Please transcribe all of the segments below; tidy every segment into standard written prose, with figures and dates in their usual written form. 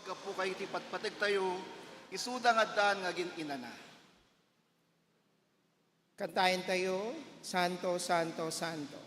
Kapo kayo ti patpatag tayo, isuda nga daan nga inana. Kantayin tayo, Santo, Santo, Santo.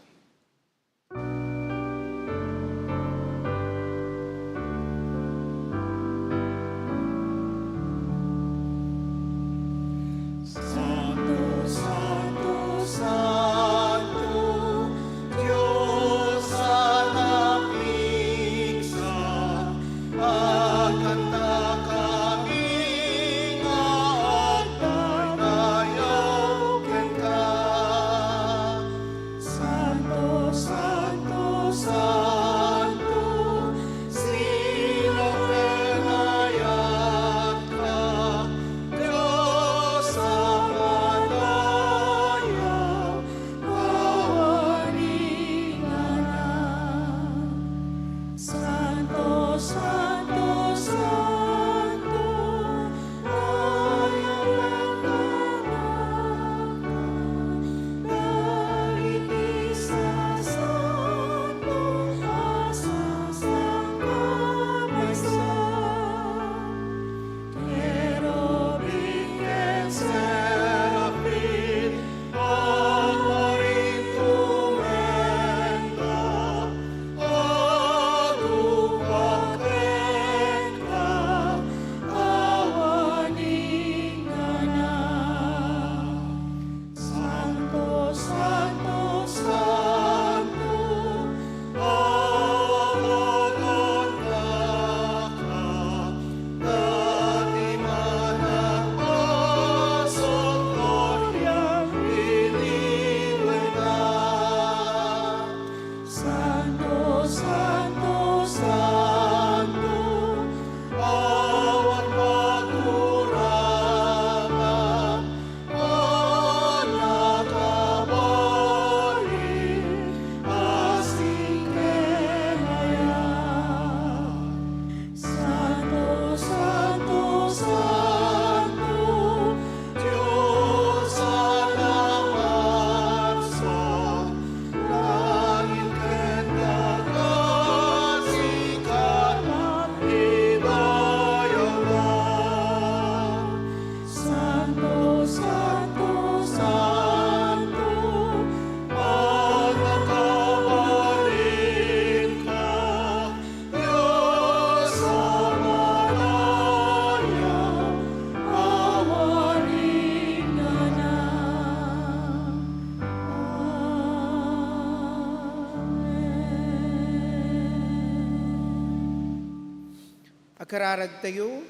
Akararag tayo,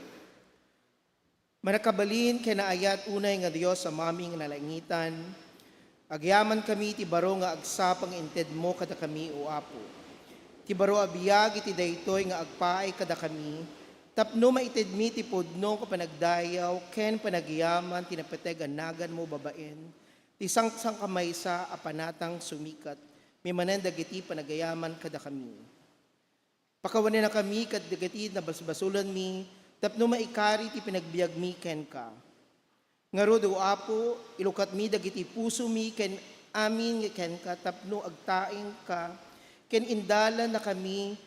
manakabalin kinaayat unay nga Dios sa maming nalangitan, agyaman kami ti baro nga agsapang inted mo kada kami o Apo. Ti baro abiyag iti daytoy nga agpaay kada kami, tapno maited mi ti pudno ka panagdayaw, ken panagyaman tinapeteg anagan mo babaen, ti sangsang kamaysa apanatang sumikat, may manendag iti panagayaman kada kami. Pakawanin na kami kat dagatid na basbasulan mi, tapno maikari ti pinagbiag mi ken ka. Ngaro do Apo, ilukat mi dagiti puso mi ken amin ken ka, tapno agtaing ka, ken indala na kami,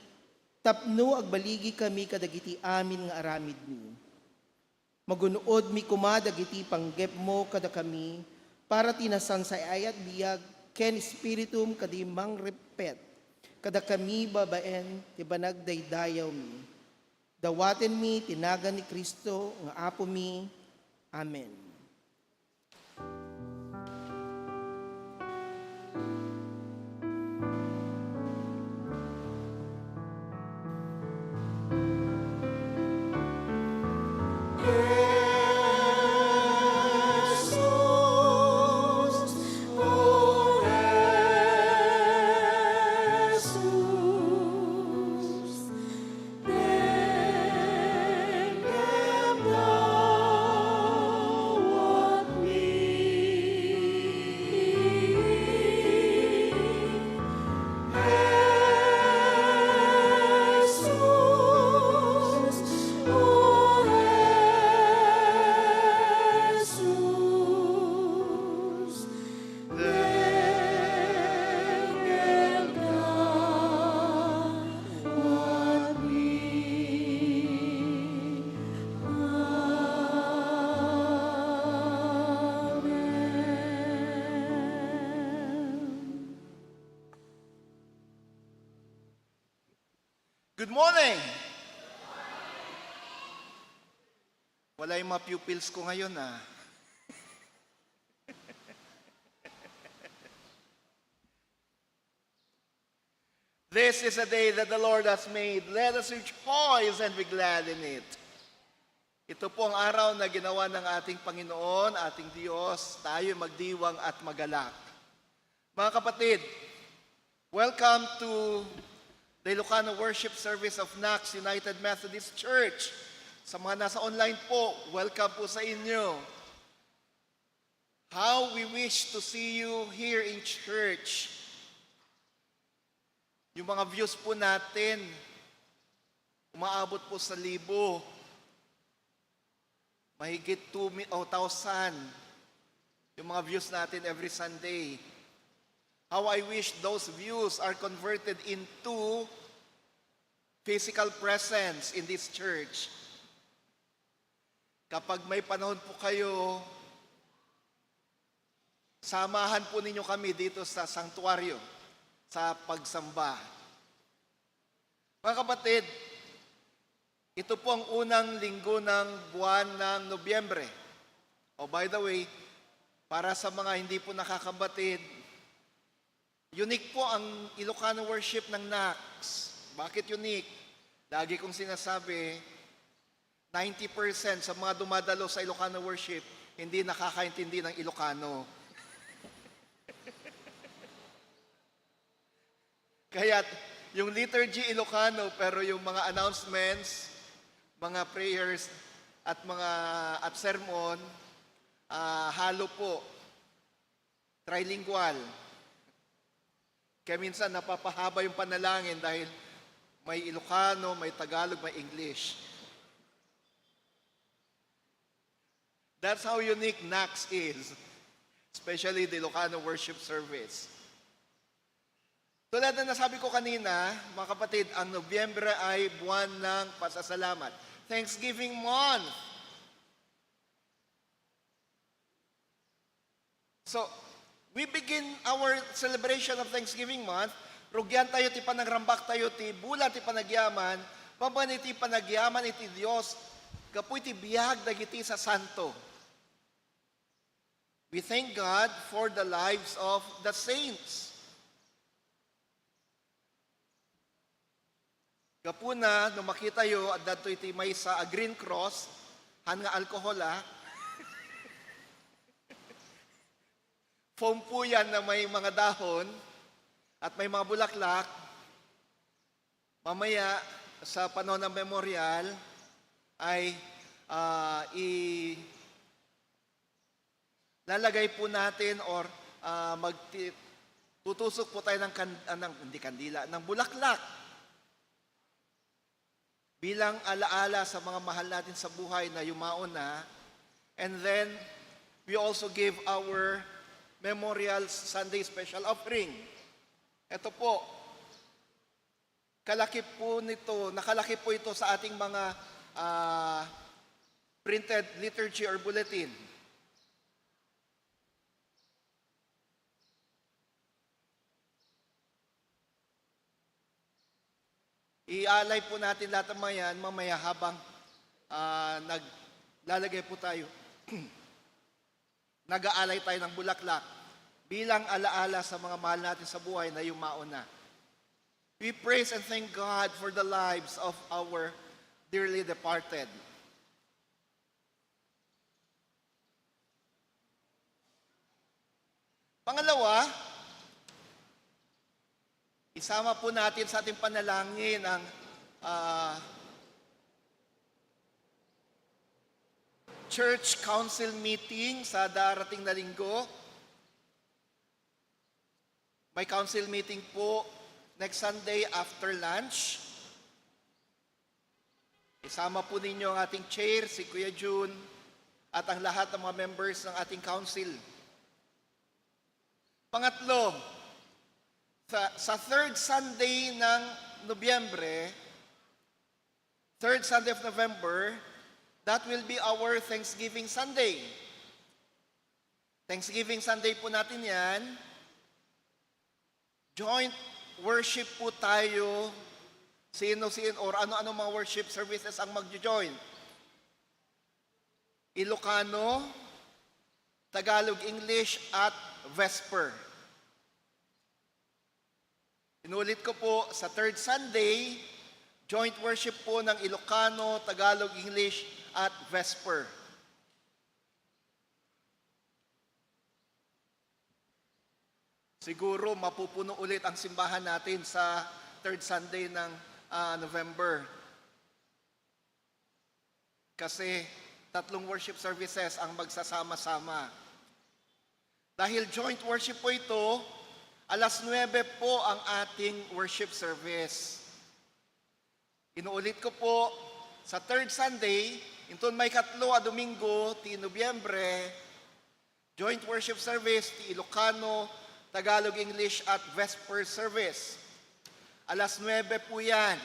tapno agbaligi kami kadagiti amin nga aramid mi. Magunood mi kumadagiti panggep mo kada kami, para tinasan sa ayat biyag, ken spiritum kadimang repet, kada kami babaen, ti banagdaydayaw mi. Dawaten mi, tinagan ni Kristo, nga Apo mi. Amen. Good morning! Wala yung mga pupils ko ngayon This is a day that the Lord has made. Let us rejoice and be glad in it. Ito po ang araw na ginawa ng ating Panginoon, ating Diyos. Tayo magdiwang at magalak. Mga kapatid, welcome to the Ilocano Worship Service of NACS United Methodist Church. Sa mga nasa online po, welcome po sa inyo. How we wish to see you here in church. Yung mga views po natin, umaabot po sa 1,000. Mahigit 2,000 yung mga views natin every Sunday. How I wish those views are converted into physical presence in this church. Kapag may panahon po kayo, samahan po ninyo kami dito sa sanctuaryo, sa pagsamba. Mga kapatid, ito po ang unang linggo ng buwan ng Nobyembre. Oh, by the way, para sa mga hindi po nakakabatid, unique po ang Ilocano worship ng NACS. Bakit unique? Lagi kong sinasabi, 90% sa mga dumadalo sa Ilocano worship, hindi nakakaintindi ng Ilocano. Kaya yung liturgy Ilocano, pero yung mga announcements, mga prayers, at sermon, halo po. Trilingual. Kaya minsan napapahaba yung panalangin dahil may Ilocano, may Tagalog, may English. That's how unique NACS is, especially the Ilocano worship service. Tulad na nasabi ko kanina, mga kapatid, ang Nobyembre ay buwan ng pasasalamat. Thanksgiving month. So, we begin our celebration of Thanksgiving month. Rugyan tayo ti panagrambak tayo ti bulan ti panagyaman. Paban iti panagyaman iti Dios. Kapoy ti biyag dagiti sa santo. We thank God for the lives of the saints. Kapuna, nung makita yo, at dato iti may sa a green cross, han nga alcohol foam po yan na may mga dahon at may mga bulaklak. Mamaya, sa panahon ng memorial, ay lalagay po natin or tutusok po tayo ng bulaklak. Bilang alaala sa mga mahal natin sa buhay na yumaon na. And then, we also give our Memorial Sunday Special Offering. Ito po, nakalaki po ito sa ating mga printed liturgy or bulletin. Ialay po natin lahat ng mga yan mamaya habang naglalagay po tayo. Nag-aalay tayo ng bulaklak bilang alaala sa mga mahal natin sa buhay na yumaon na. We praise and thank God for the lives of our dearly departed. Pangalawa, isama po natin sa ating panalangin ang church council meeting sa darating na linggo. May council meeting po next Sunday after lunch. Isama po ninyo ang ating chair, si Kuya June, at ang lahat ng mga members ng ating council. Pangatlo, sa third Sunday ng Nobyembre, third Sunday of November, that will be our Thanksgiving Sunday. Thanksgiving Sunday po natin yan. Joint worship po tayo Sino or ano-ano mga worship services ang magjo-join? Ilocano, Tagalog English at Vesper. Inulit ko po, sa third Sunday, joint worship po ng Ilocano, Tagalog English at Vesper. Siguro mapupuno ulit ang simbahan natin sa third Sunday ng November. Kasi 3 worship services ang magsasama-sama. Dahil joint worship po ito, alas 9 po ang ating worship service. Inuulit ko po, sa third Sunday, inton may 3 a Domingo, ti Nobyembre, joint worship service, ti Ilocano, Tagalog English at Vesper service. Alas 9 po yan.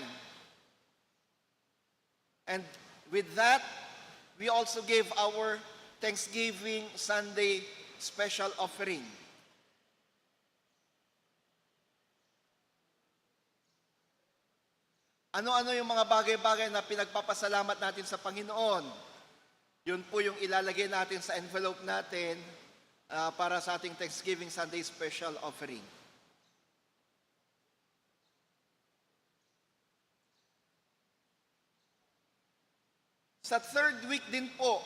And with that, we also gave our Thanksgiving Sunday special offering. Ano-ano yung mga bagay-bagay na pinagpapasalamat natin sa Panginoon? Yun po yung ilalagay natin sa envelope natin para sa ating Thanksgiving Sunday special offering. Sa third week din po,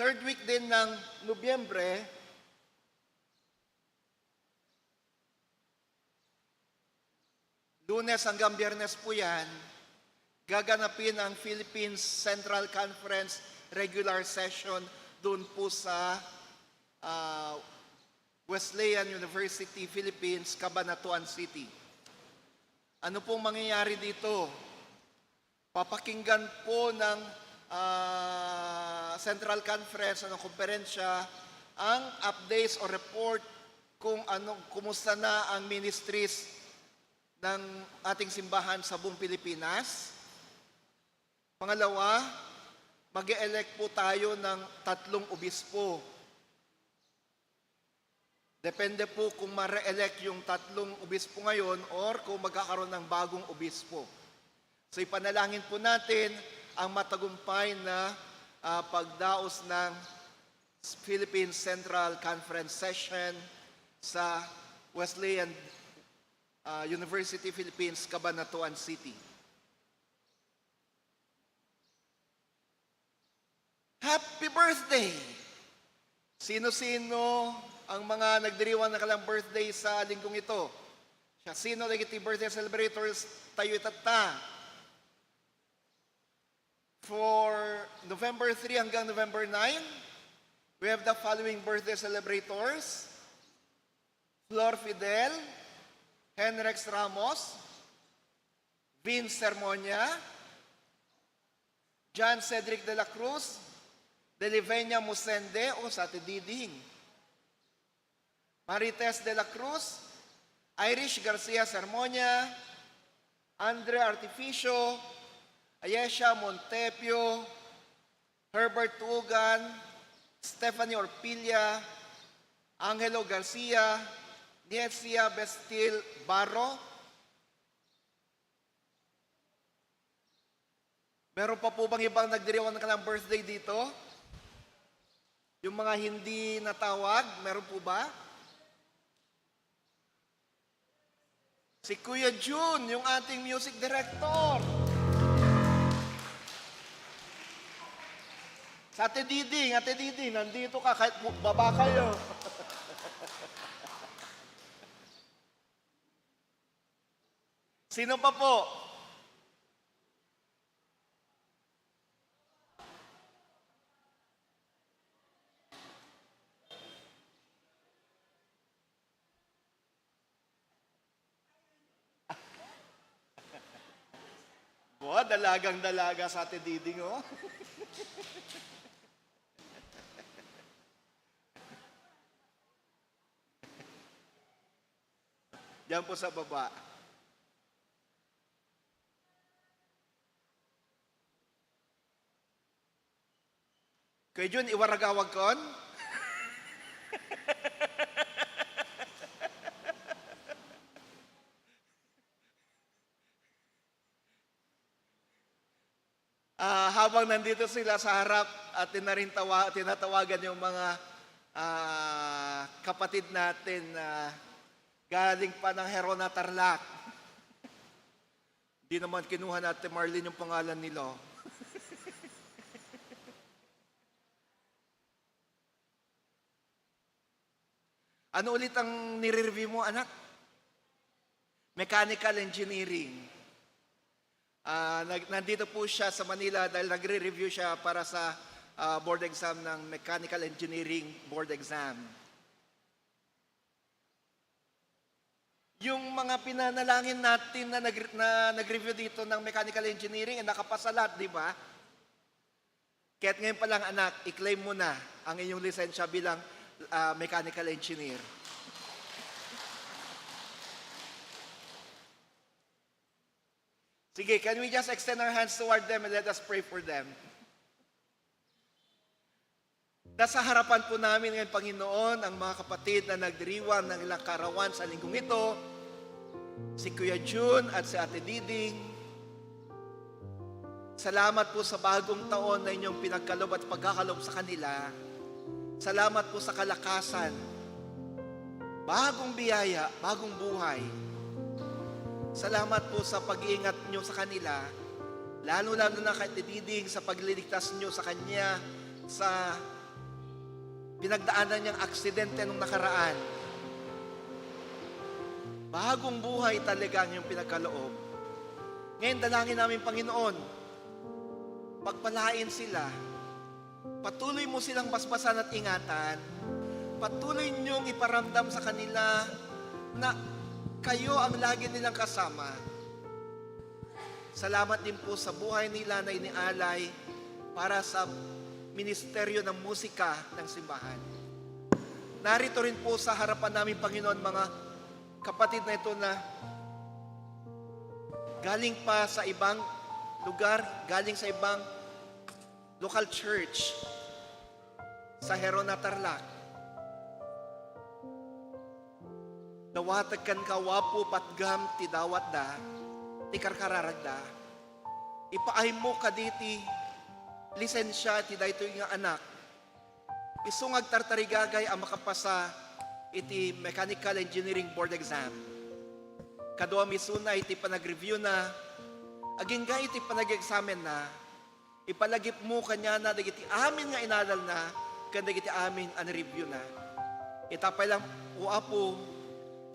ng Nobyembre, Lunes hanggang Biyernes po yan, gaganapin ang Philippines Central Conference regular session doon po sa Wesleyan University, Philippines, Cabanatuan City. Ano pong mangyayari dito? Papakinggan po ng Central Conference ng konferensya ang updates o report kung kumusta na ang ministries ng ating simbahan sa buong Pilipinas. Pangalawa, mag-e-elect po tayo ng 3 obispo. Depende po kung ma-re-elect yung 3 obispo ngayon or kung magkakaroon ng bagong obispo. So ipanalangin po natin ang matagumpay na pagdaos ng Philippine Central Conference Session sa Wesleyan University, Philippines, Cabanatuan City. Happy birthday! Sino-sino ang mga nagdiriwang na kalang birthday sa linggong ito? Siya, sino nagiti birthday celebrators tayo itata? For November 3 hanggang November 9, we have the following birthday celebrators: Flor Fidel, Henrex Ramos, Vince Sermonia, John Cedric de la Cruz, Delivenia Musende o sa Diding, Marites de la Cruz, Irish Garcia Sermonia, Andre Artificio, Ayesha Montepio, Herbert Tugan, Stephanie Orpilla, Angelo Garcia, Nietzia Bestil Barro. Meron pa po bang ibang nagdiriwang ng birthday dito? Yung mga hindi natawag, meron po ba? Si Kuya June, yung ating music director. Sa Ate Diding, nandito ka kahit baba kayo. Sino pa po? Boa, dalagang-dalaga sa Ate Diding, oh. Diyan po sa baba. Kay Jun, iwaragawag kon? Habang nandito sila sa harap at tinatawagan yung mga kapatid natin na galing pa ng Herona Tarlac. Di naman kinuha natin Marlene yung pangalan nila. Ano ulit ang nire-review mo, anak? Mechanical engineering. Nandito po siya sa Manila dahil nagre-review siya para sa board exam ng Mechanical Engineering Board Exam. Yung mga pinanalangin natin na nag-review dito ng Mechanical Engineering, nakapasa lahat, di ba? Kaya't ngayon pa lang, anak, i-claim mo na ang inyong lisensya bilang mechanical engineer. Sige, can we just extend our hands toward them and let us pray for them? Nasa harapan po namin ngayon, Panginoon, ang mga kapatid na nagdiriwang ng ilang karawan sa linggong ito, si Kuya Jun at si Ate Diding. Salamat po sa bagong taon na inyong pinagkalob at pagkakalob sa kanila. Salamat po sa kalakasan, bagong biyaya, bagong buhay. Salamat po sa pag-iingat nyo sa kanila, lalo-lalo na kay Diding sa pagliligtas nyo sa kanya sa pinagdaanan niyang aksidente nung nakaraan. Bagong buhay talaga ang iyong pinagkaloob. Ngayon, dalangin namin, Panginoon, pagpalain sila. Patuloy mo silang basbasan at ingatan. Patuloy niyong iparamdam sa kanila na kayo ang lagi nilang kasama. Salamat din po sa buhay nila na inialay para sa ministeryo ng musika ng simbahan. Narito rin po sa harapan namin, Panginoon, mga kapatid na ito na galing pa sa ibang lugar, galing sa ibang local church sa Herona Tarlac. Nawatag kan kawapo patgam ti dawat da, ti karkararagda. Ipaay mo kaditi lisensya ti daytoy nga anak. Isungag tartarigagay ang makapasa iti Mechanical Engineering Board Exam. Kadua misuna iti panag-review na, aging ga iti panag-examen na, ipalagip mo kanya na dagiti amin nga inalal na, kan dagiti amin an review na. Itapay lang, uapo,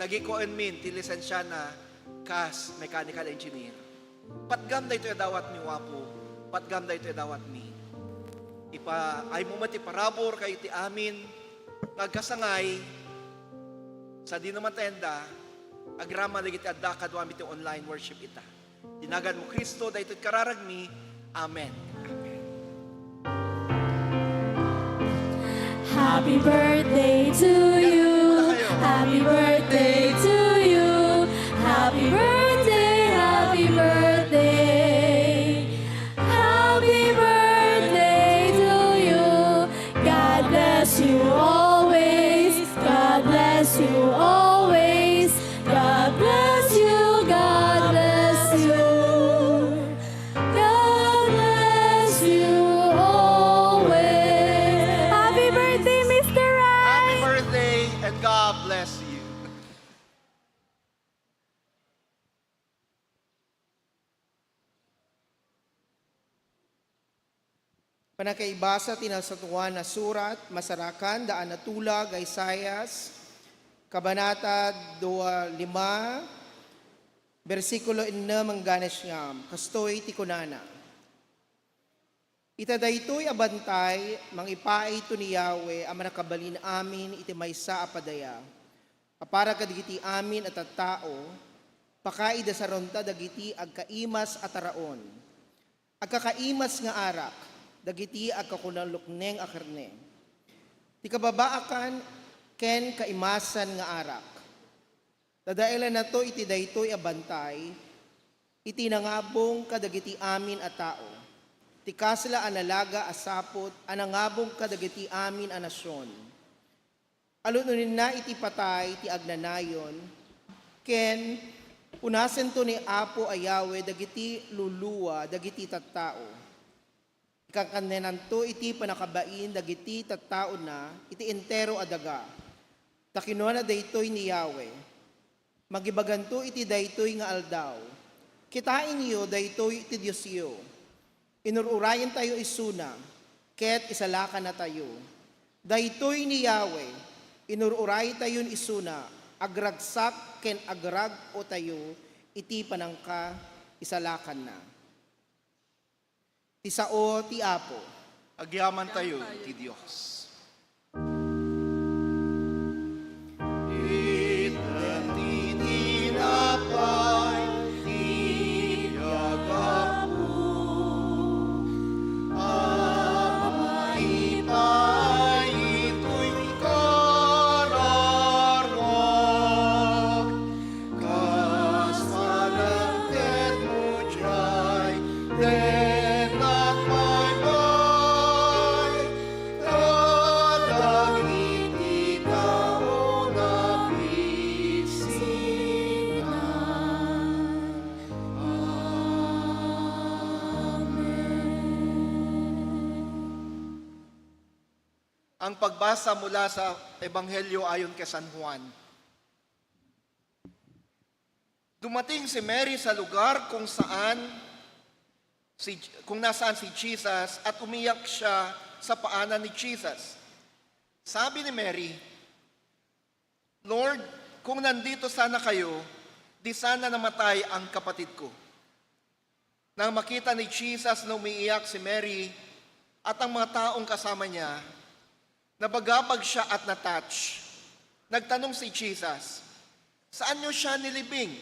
nagikoon min ti lisensya na kas mechanical engineer. Patgam da ito dawat mi wapo, patgam da ito dawat mi. Ay mo mati parabor kayo ti amin, nagkasangay, sa di naman tenda, agrama dagiti adda kadwa mi ti online worship ita. Dinagan mo Kristo, da ito't kararagmi. Amen. Happy birthday to you. Happy birthday to you. Happy birthday, happy birthday. Happy birthday to you. God bless you always. God bless you always. God bless you. God bless you. God bless you always. Happy birthday, Mr. Happy Rai. birthday and God bless you. Panakaibasa tinasatuan na surat, masarakan, daan na tulag, Isaias, Kabanata 25, versikulo 6 mangganes ngam, kastoy ti kunana. Ita daytoy abantay, mangipaay ito ni Yahweh, ang manakabalin amin, iti maysa apadaya. Apara kadigiti amin at at tao, pakaida sa ronta dagiti agkaimas at araon. Agkakaimas nga arak, dagiti agkakunalukneng akarne. Ti kababaakan, ken kaimasan nga arak. Dadailan na to iti daytoy abantay, iti nangabong kadagiti amin at tao. Ti kasla analaga asapot, anangabong kadagiti amin a nasyon. Alununin na iti patay, ti agnanayon, ken unasen to ni Apo ayawe, dagiti luluwa, dagiti tattao. Ikakanenanto iti panakabain dagiti tattao na iti entero adaga. Takino na daytoy ni Yahweh. Magibaganto iti daytoy nga aldaw. Kitain niyo daytoy iti Diyos iyo. Inururayan tayo isuna, ket isalakan na tayo. Daytoy ni Yahweh, inururay tayo isuna, agragsak ken agrag o tayo, iti panangka isalakan na. Ti sao ti Apo. Agyaman tayo, ti Diyos. Itatinapay, tiyagapu, amaipay, ito'y kararwag, kasalangket mo diyay, denak may bay, kadagiti tao na bisinan. Ang pagbasa mula sa Ebanghelyo ayon kay San Juan. Dumating si Mary sa lugar kung nasaan si Jesus at umiyak siya sa paanan ni Jesus. Sabi ni Mary, Lord, kung nandito sana kayo, di sana namatay ang kapatid ko. Nang makita ni Jesus na umiiyak si Mary at ang mga taong kasama niya, nabagabag siya at natouch. Nagtanong si Jesus, saan niyo siya nilibing?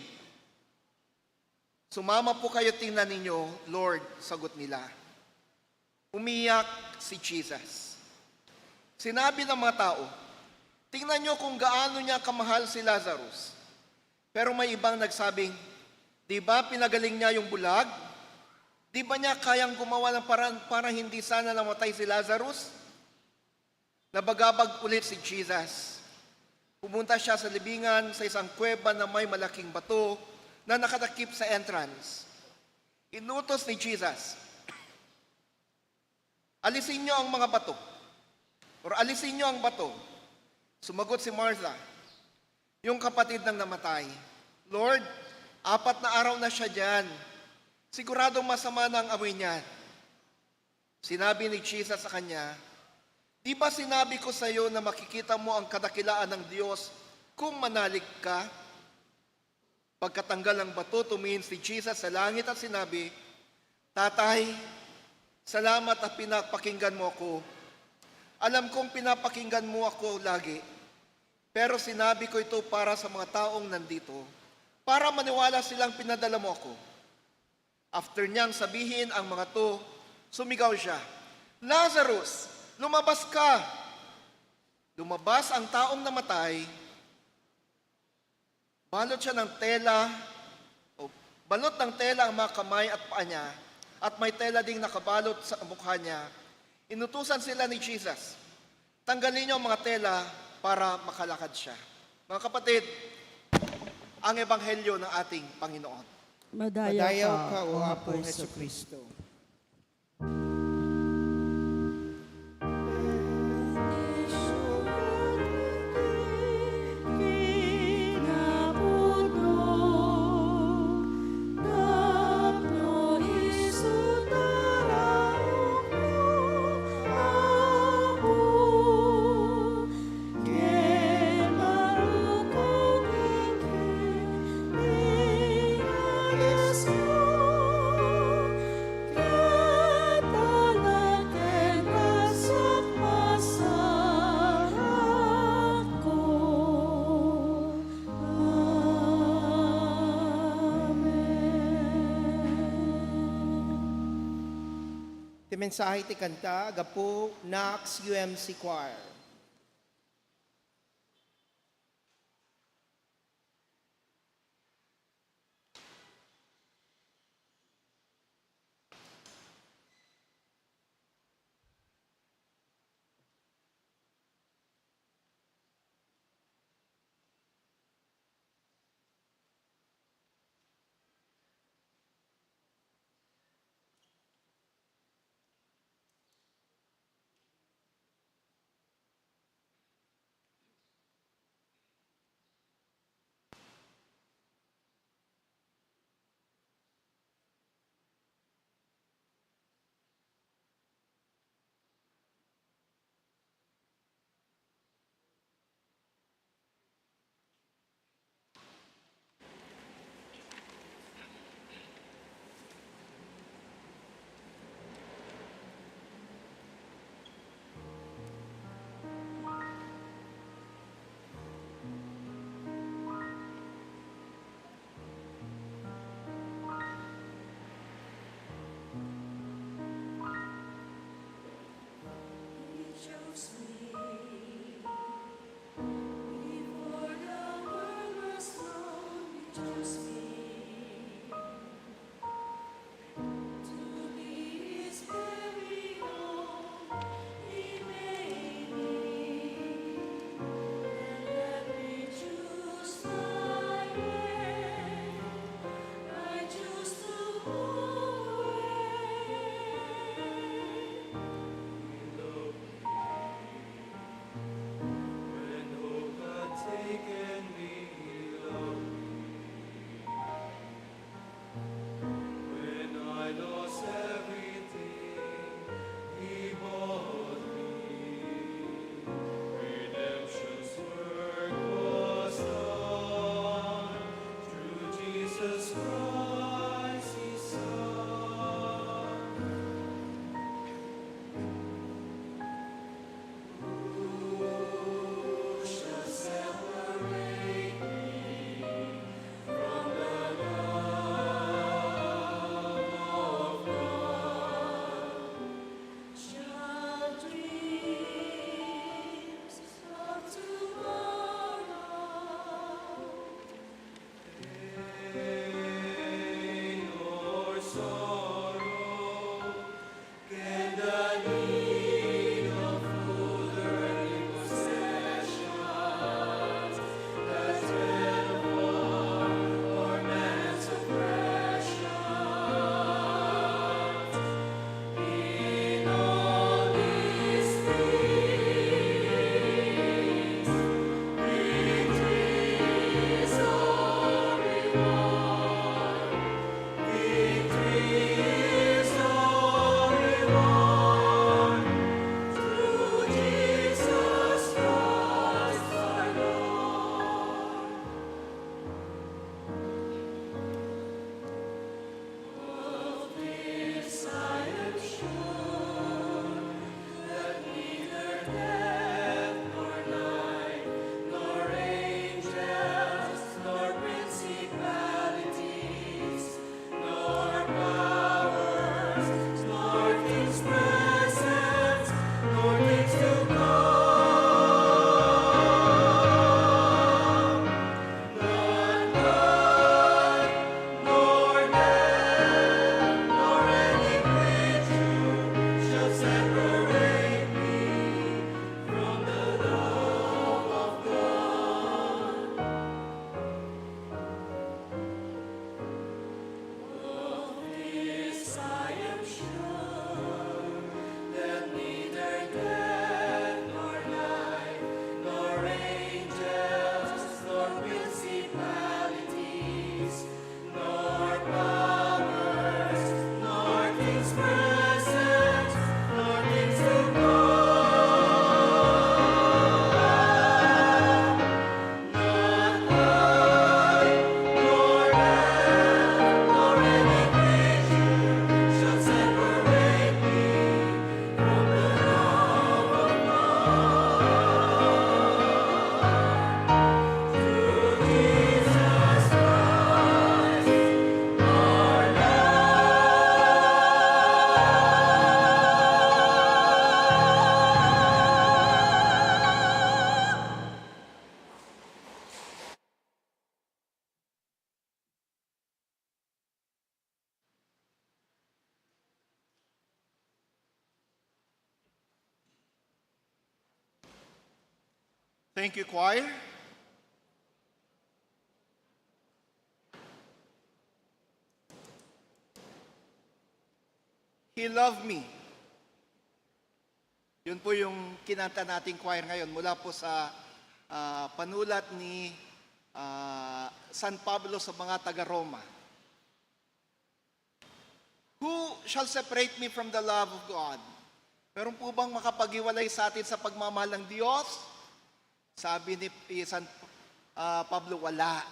Sumama po kayo, tingnan ninyo, Lord, sagot nila. Umiyak si Jesus. Sinabi ng mga tao, tingnan niyo kung gaano niya kamahal si Lazarus. Pero may ibang nagsabing, di ba pinagaling niya yung bulag? Di ba niya kayang gumawa ng paraan para hindi sana namatay si Lazarus? Nabagabag ulit si Jesus. Pumunta siya sa libingan sa isang kuweba na may malaking bato na nakatakip sa entrance. Inutos ni Jesus, alisin niyo ang mga bato. Or alisin niyo ang bato. Sumagot si Martha, yung kapatid ng namatay, Lord, 4 na araw na siya dyan. Siguradong masama na ang amoy niya. Sinabi ni Jesus sa kanya, di ba sinabi ko sa iyo na makikita mo ang kadakilaan ng Diyos kung manalig ka? Pagkatanggal ng bato, tumingin si Jesus sa langit at sinabi, Tatay, salamat at pinapakinggan mo ako. Alam kong pinapakinggan mo ako lagi, pero sinabi ko ito para sa mga taong nandito, para maniwala silang pinadala mo ako. After niyang sabihin ang mga to, sumigaw siya, Lazarus, lumabas ka! Lumabas ang taong namatay, balot siya ng tela, balot ng tela ang mga kamay at paa niya, at may tela ding nakabalot sa mukha niya. Inutusan sila ni Jesus, tanggalin niyo ang mga tela para makalakad siya. Mga kapatid, ang ebanghelyo ng ating Panginoon. Madayaw ka, O Apo Jesucristo. Ti mensahe ti kanta, agapo, Nax UMC Choir. Thank you, choir. He loved me. Yun po yung kinanta nating choir ngayon mula po sa panulat ni San Pablo sa mga taga-Roma. Who shall separate me from the love of God? Meron po bang makapag-iwalay sa atin sa pagmamahal ng Diyos? Sabi ni San Pablo, wala.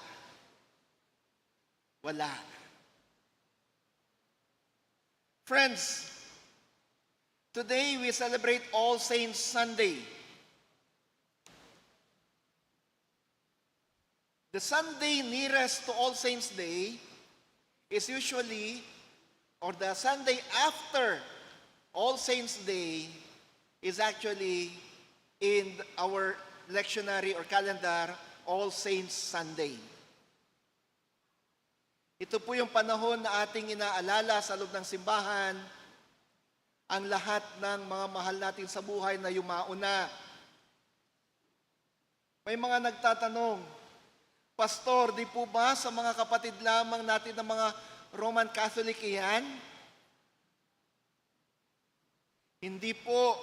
Wala. Friends, today we celebrate All Saints Sunday. The Sunday nearest to All Saints Day is usually, or the Sunday after All Saints Day is actually in our lectionary or calendar, All Saints Sunday. Ito po yung panahon na ating inaalala sa loob ng simbahan ang lahat ng mga mahal natin sa buhay na yumauna. May mga nagtatanong, Pastor, di po ba sa mga kapatid lamang natin ng mga Roman Catholic iyan? Hindi po.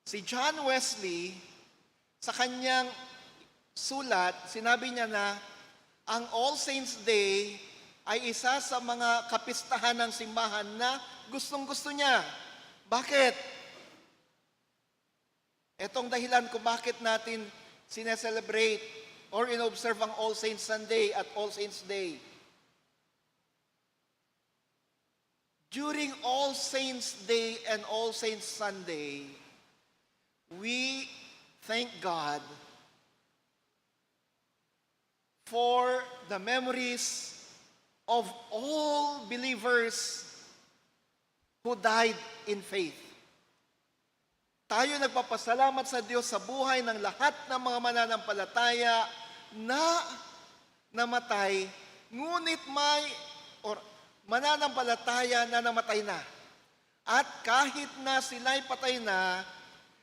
Si John Wesley, sa kanyang sulat, sinabi niya na ang All Saints Day ay isa sa mga kapistahan ng simbahan na gustong-gusto niya. Bakit? Etong dahilan kung bakit natin sineselebrate or inobserve ang All Saints Sunday at All Saints Day. During All Saints Day and All Saints Sunday, we thank God for the memories of all believers who died in faith. Tayo nagpapasalamat sa Diyos sa buhay ng lahat ng mga mananampalataya na namatay, ngunit mananampalataya na namatay na. At kahit na sila'y patay na,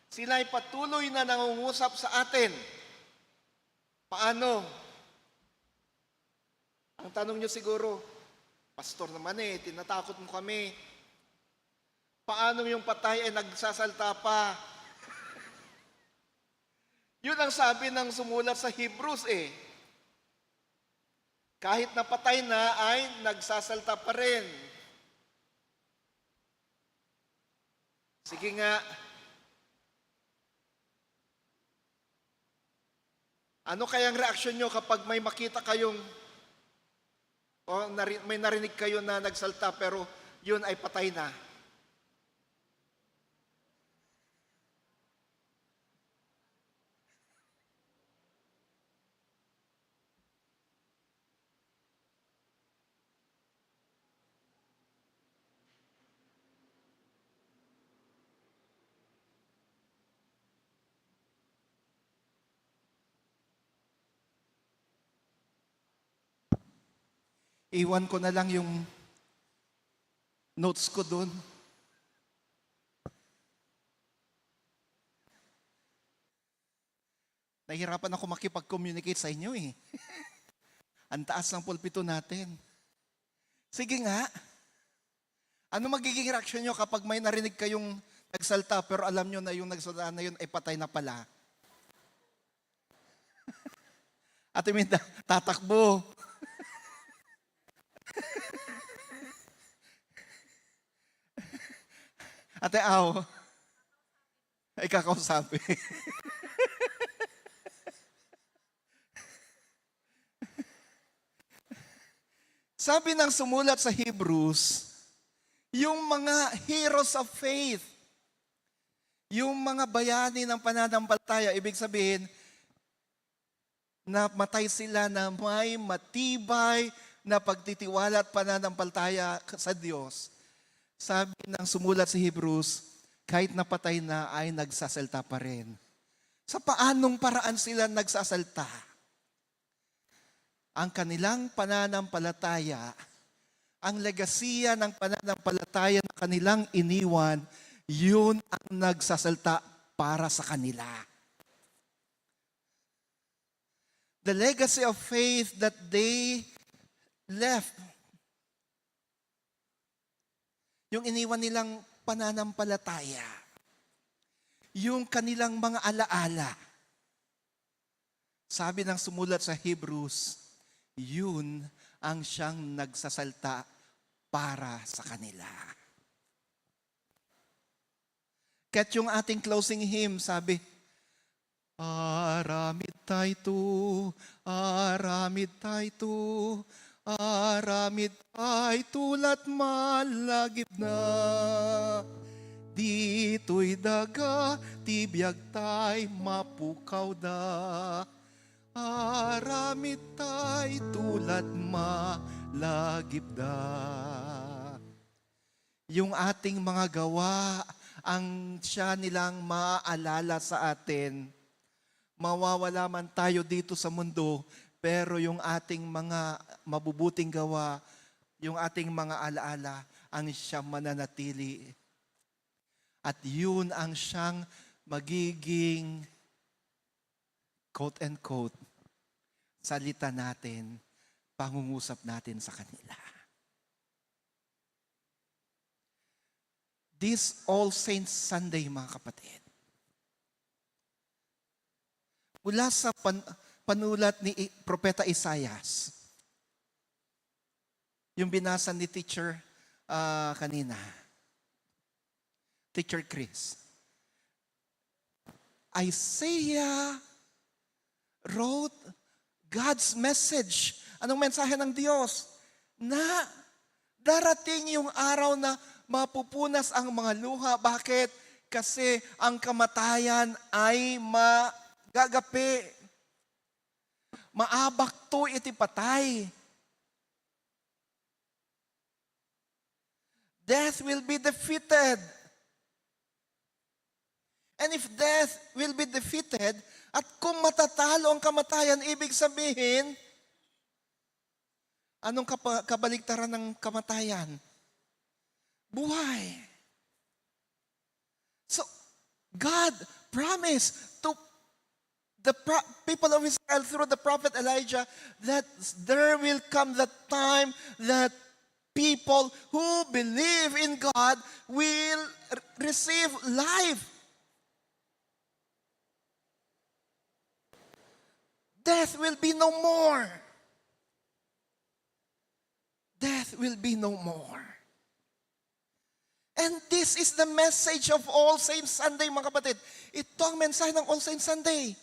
sila'y patuloy na nangungusap sa atin. Paano? Ang tanong nyo siguro, Pastor naman tinatakot mo kami. Paano yung patay ay nagsasalta pa? Yun ang sabi ng sumulat sa Hebrews Kahit napatay na ay nagsasalta pa rin. Sige nga. Ano kayang reaksyon nyo kapag may makita kayong may narinig kayo na nagsalta pero yun ay patay na? Iwan ko na lang yung notes ko doon. Nahihirapan ako makipag-communicate sa inyo Ang taas ng pulpito natin. Sige nga. Ano magiging reaction nyo kapag may narinig kayong nagsalta pero alam nyo na yung nagsalta na yun ay patay na pala? At tatakbo. Ate Aw, ay kakausapin. Sabi ng sumulat sa Hebrews, yung mga heroes of faith, yung mga bayani ng pananampalataya, ibig sabihin, namatay sila na may matibay na pagtitiwala at pananampalataya sa Diyos. Sabi ng sumulat sa Hebrews, kahit napatay na ay nagsasalta pa rin. Sa paanong paraan sila nagsasalta? Ang kanilang pananampalataya, ang legasiya ng pananampalataya na kanilang iniwan, yun ang nagsasalta para sa kanila. The legacy of faith that they left, yung iniwan nilang pananampalataya, yung kanilang mga alaala. Sabi ng sumulat sa Hebrews, yun ang siyang nagsasalta para sa kanila. Kat yung ating closing hymn, sabi, aramid tayo, aramid ay tulat malagip na. Dito'y daga, tibiyag tay mapukaw da. Aramid tay tulat malagip da. Yung ating mga gawa, ang siya nilang maaalala sa atin, mawawala man tayo dito sa mundo, pero yung ating mga mabubuting gawa, yung ating mga alaala, ang siyang mananatili. At yun ang siyang magiging, quote and quote, salita natin, pangungusap natin sa kanila. This All Saints Sunday, mga kapatid, mula sa panulat ni Propeta Isaias, yung binasa ni Teacher kanina, Teacher Chris, Isaiah wrote God's message. Anong mensahe ng Diyos? Na darating yung araw na mapupunas ang mga luha. Bakit? Kasi ang kamatayan ay magagapi. Maabak to iti patay. Death will be defeated. And if death will be defeated, at kung matatalo ang kamatayan, ibig sabihin, anong kabaligtaran ng kamatayan? Buhay. So, God promised to the people of Israel through the prophet Elijah that there will come the time that people who believe in God will receive life. Death will be no more. Death will be no more. And this is the message of All Saints Sunday, mga kapatid. Ito ang mensahe ng All Saints Sunday.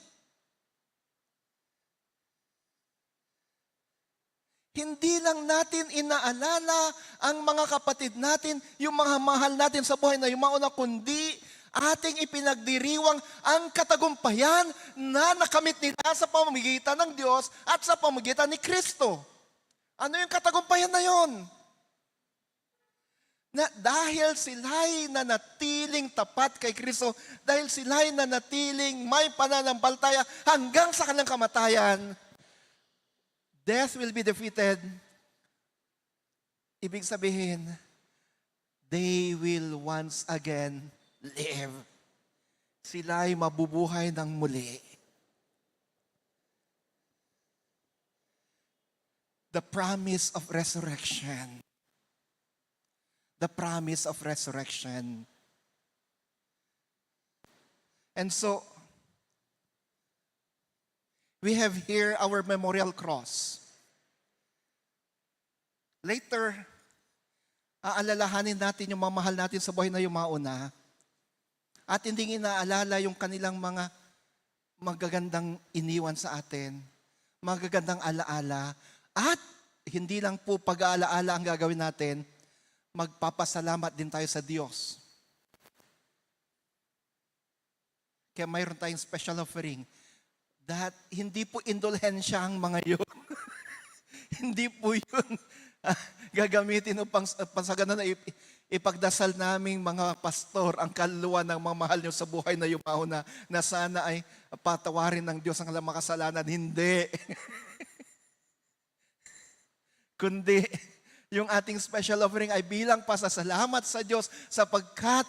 Hindi lang natin inaalala ang mga kapatid natin, yung mga mahal natin sa buhay na yumauna, kundi ating ipinagdiriwang ang katagumpayan na nakamit nila sa pamamagitan ng Diyos at sa pamamagitan ni Kristo. Ano yung katagumpayan na yon? Na dahil sila'y nanatiling tapat kay Kristo, dahil sila'y nanatiling may pananampalataya hanggang sa kanilang kamatayan, death will be defeated. Ibig sabihin, they will once again live. Sila'y mabubuhay ng muli. The promise of resurrection. The promise of resurrection. And so, we have here our memorial cross. Later, aalalahanin natin yung mamahal natin sa buhay na yumauna at hindi inaalala yung kanilang mga magagandang iniwan sa atin, magagandang alaala, at hindi lang po pag-aalaala ang gagawin natin, magpapasalamat din tayo sa Diyos. Kaya mayroon tayong special offering that hindi po indulhensya ang mga yun. Hindi po yun gagamitin upang pansagana na ipagdasal naming mga pastor ang kaluluwa ng mga mahal nyo sa buhay na yumauna na sana ay patawarin ng Diyos ang kanilang makasalanan. Hindi. Kundi yung ating special offering ay bilang pasasalamat sa Diyos sapagkat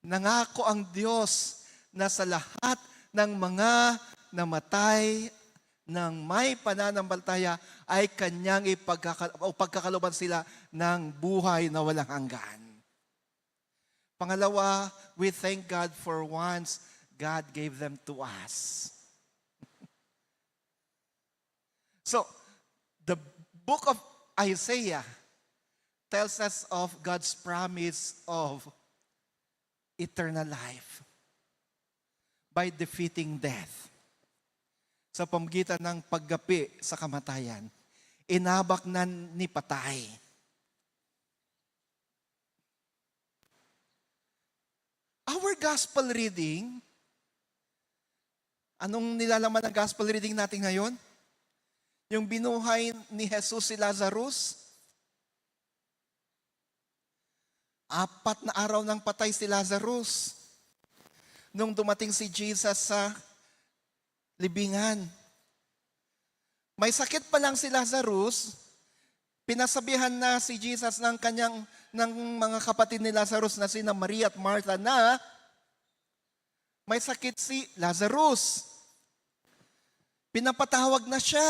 nangako ang Diyos na sa lahat ng mga namatay ng may pananampalataya ay kanyang pagkakaloban sila ng buhay na walang hanggan. Pangalawa, we thank God for once God gave them to us. So, the book of Isaiah tells us of God's promise of eternal life by defeating death. Sa pamamagitan ng paggapi sa kamatayan, inabak na ni patay. Our gospel reading, anong nilalaman ng gospel reading natin ngayon? Yung binuhay ni Jesus si Lazarus. 4 na araw nang patay si Lazarus. nung dumating si Jesus sa libingan. May sakit pa lang si Lazarus, pinasabihan na si Jesus ng mga kapatid ni Lazarus na sina Maria at Martha na may sakit si Lazarus. Pinapatawag na siya.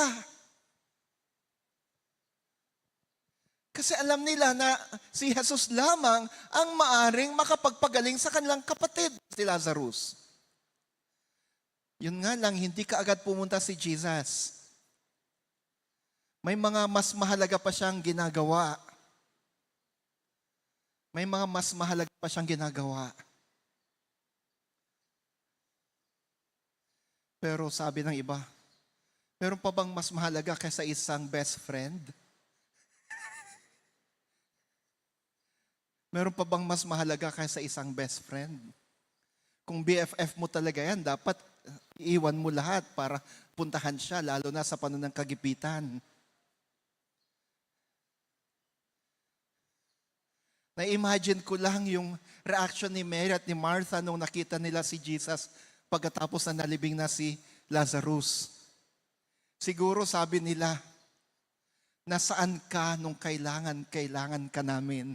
Kasi alam nila na si Jesus lamang ang maaring makapagpagaling sa kanilang kapatid, si Lazarus. Yun nga lang, hindi kaagad pumunta si Jesus. May mga mas mahalaga pa siyang ginagawa. May mga mas mahalaga pa siyang ginagawa. Pero sabi ng iba, meron pa bang mas mahalaga kaysa isang best friend? Meron pa bang mas mahalaga kaysa isang best friend? Kung BFF mo talaga yan, dapat iiwan mo lahat para puntahan siya, lalo na sa panahon ng kagipitan. Na-imagine ko lang yung reaction ni Mary at ni Martha nung nakita nila si Jesus pagkatapos na nalibing na si Lazarus. Siguro sabi nila, nasaan ka nung kailangan ka namin?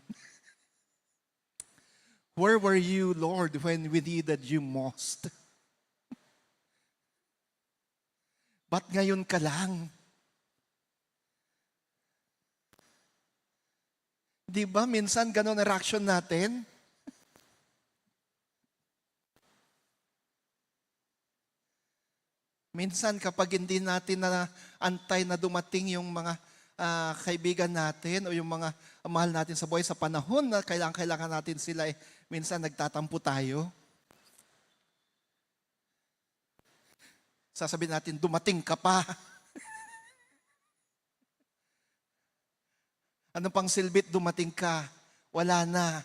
Where were you, Lord, when we needed you most? Ba't ngayon ka lang? Di ba minsan ganun ang reaction natin? Minsan kapag hindi natin na antay na dumating yung mga kaibigan natin o yung mga mahal natin sa buhay sa panahon na kailangan natin sila, minsan nagtatampo tayo. Sasabihin natin, dumating ka pa. Ano pang silbit dumating ka? Wala na.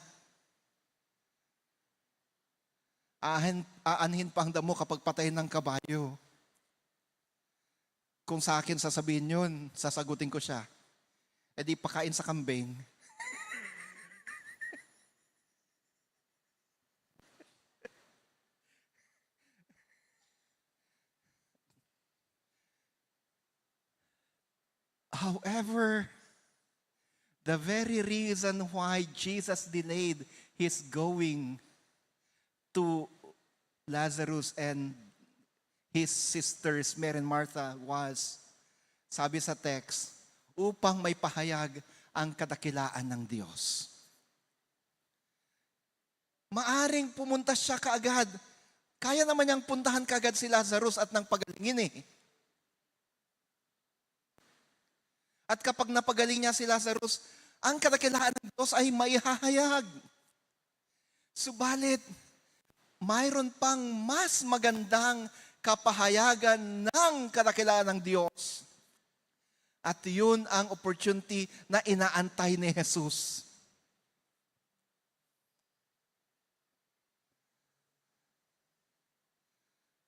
Aanhin pa ang damo kapag patayin ng kabayo. Kung sa akin sasabihin yun, sasagutin ko siya. E di pakain sa kambing. However, the very reason why Jesus delayed his going to Lazarus and his sisters, Mary and Martha, was, sabi sa text, upang may pahayag ang kadakilaan ng Diyos. Maaring pumunta siya kaagad. Kaya naman niyang puntahan kaagad si Lazarus at nang pagalingin eh. At kapag napagaling niya si Lazarus, ang kadakilaan ng Diyos ay maihahayag. Subalit, mayroon pang mas magandang kapahayagan ng kadakilaan ng Diyos. At yun ang opportunity na inaantay ni Jesus.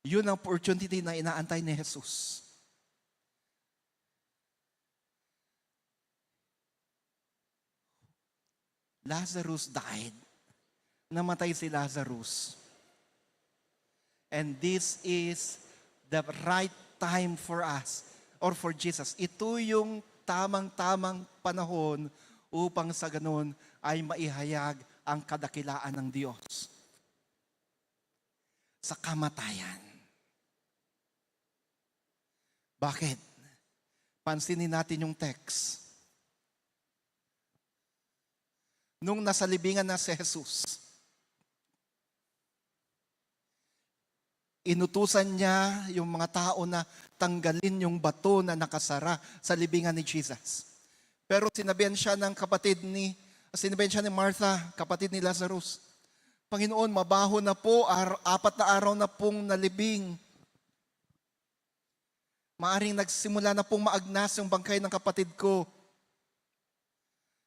Yun ang opportunity na inaantay ni Jesus. Lazarus died. Namatay si Lazarus. And this is the right time for us or for Jesus. Ito yung tamang-tamang panahon upang sa ganun ay maihayag ang kadakilaan ng Diyos sa kamatayan. Bakit? Pansinin natin yung text. Nung nasa libingan na si Jesus, inutusan niya yung mga tao na tanggalin yung bato na nakasara sa libingan ni Jesus. Pero sinabihan siya ni Martha, kapatid ni Lazarus, Panginoon, mabaho na po, 4 na araw na pong nalibing. Maaring nagsimula na pong maagnas yung bangkay ng kapatid ko.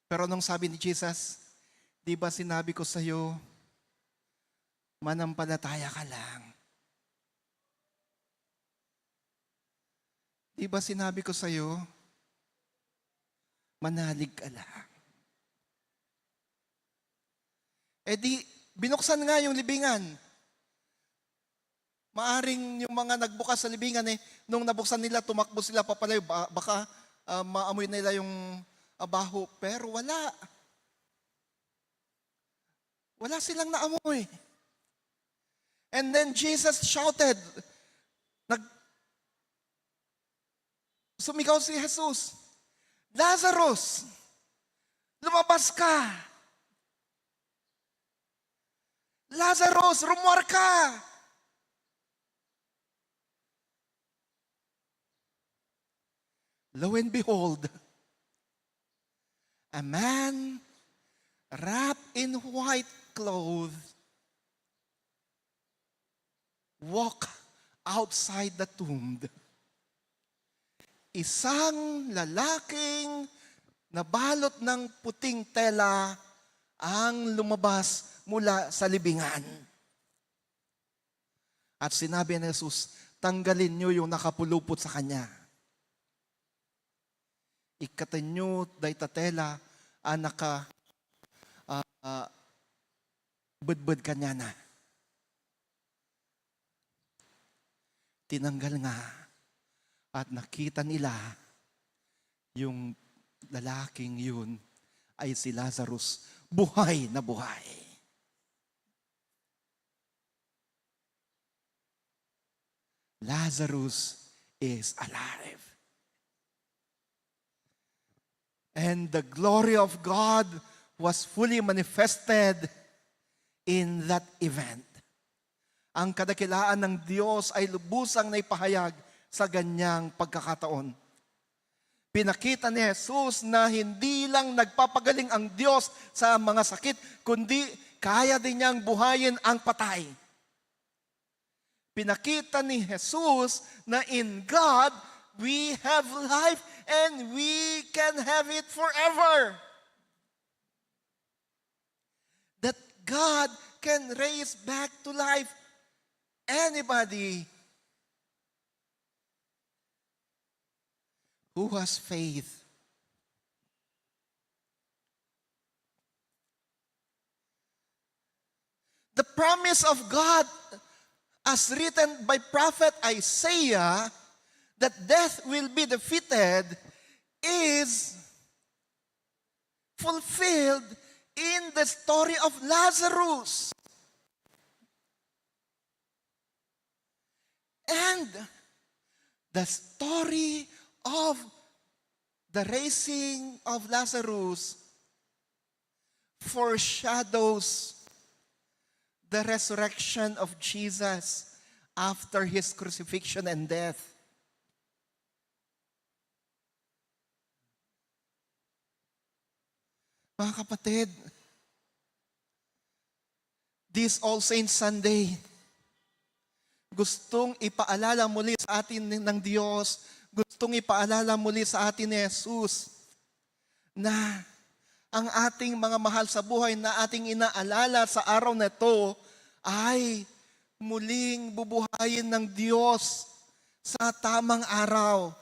Pero nung sabi ni Jesus, di ba sinabi ko sa'yo, manampalataya ka lang. Di ba sinabi ko sa'yo, manalig ka lang. E di, binuksan nga yung libingan. Maaring yung mga nagbukas sa libingan nung nabuksan nila, tumakbo sila papalayo, baka maamoy nila yung baho. Pero wala. Wala silang naamoy. And then Jesus shouted, sumigaw si Jesus, Lazarus, lumabas ka. Lazarus, rumuwar ka. Lo and behold, a man wrapped in white clothes walk outside the tomb. Isang lalaking nabalot ng puting tela ang lumabas mula sa libingan. At sinabi ni Jesus, tanggalin niyo yung nakapulupot sa kanya. Ikatan niyo dayta tela ang budbud kanya na. Tinanggal nga at nakita nila yung lalaking yun ay si Lazarus, buhay na buhay. Lazarus is alive. And the glory of God was fully manifested in that event. Ang kadakilaan ng Diyos ay lubusang naipahayag sa ganyang pagkakataon. Pinakita ni Jesus na hindi lang nagpapagaling ang Diyos sa mga sakit, kundi kaya din niyang buhayin ang patay. Pinakita ni Jesus na in God, we have life and we can have it forever. That God can raise back to life anybody who has faith. The promise of God, as written by prophet Isaiah, that death will be defeated, is fulfilled in the story of Lazarus. And the story of the raising of Lazarus foreshadows the resurrection of Jesus after his crucifixion and death. Mga kapatid, this All Saints Sunday, gustong ipaalala muli sa atin ng Diyos, gustong ipaalala muli sa atin ni Jesus na ang ating mga mahal sa buhay na ating inaalala sa araw na ito ay muling bubuhayin ng Diyos sa tamang araw.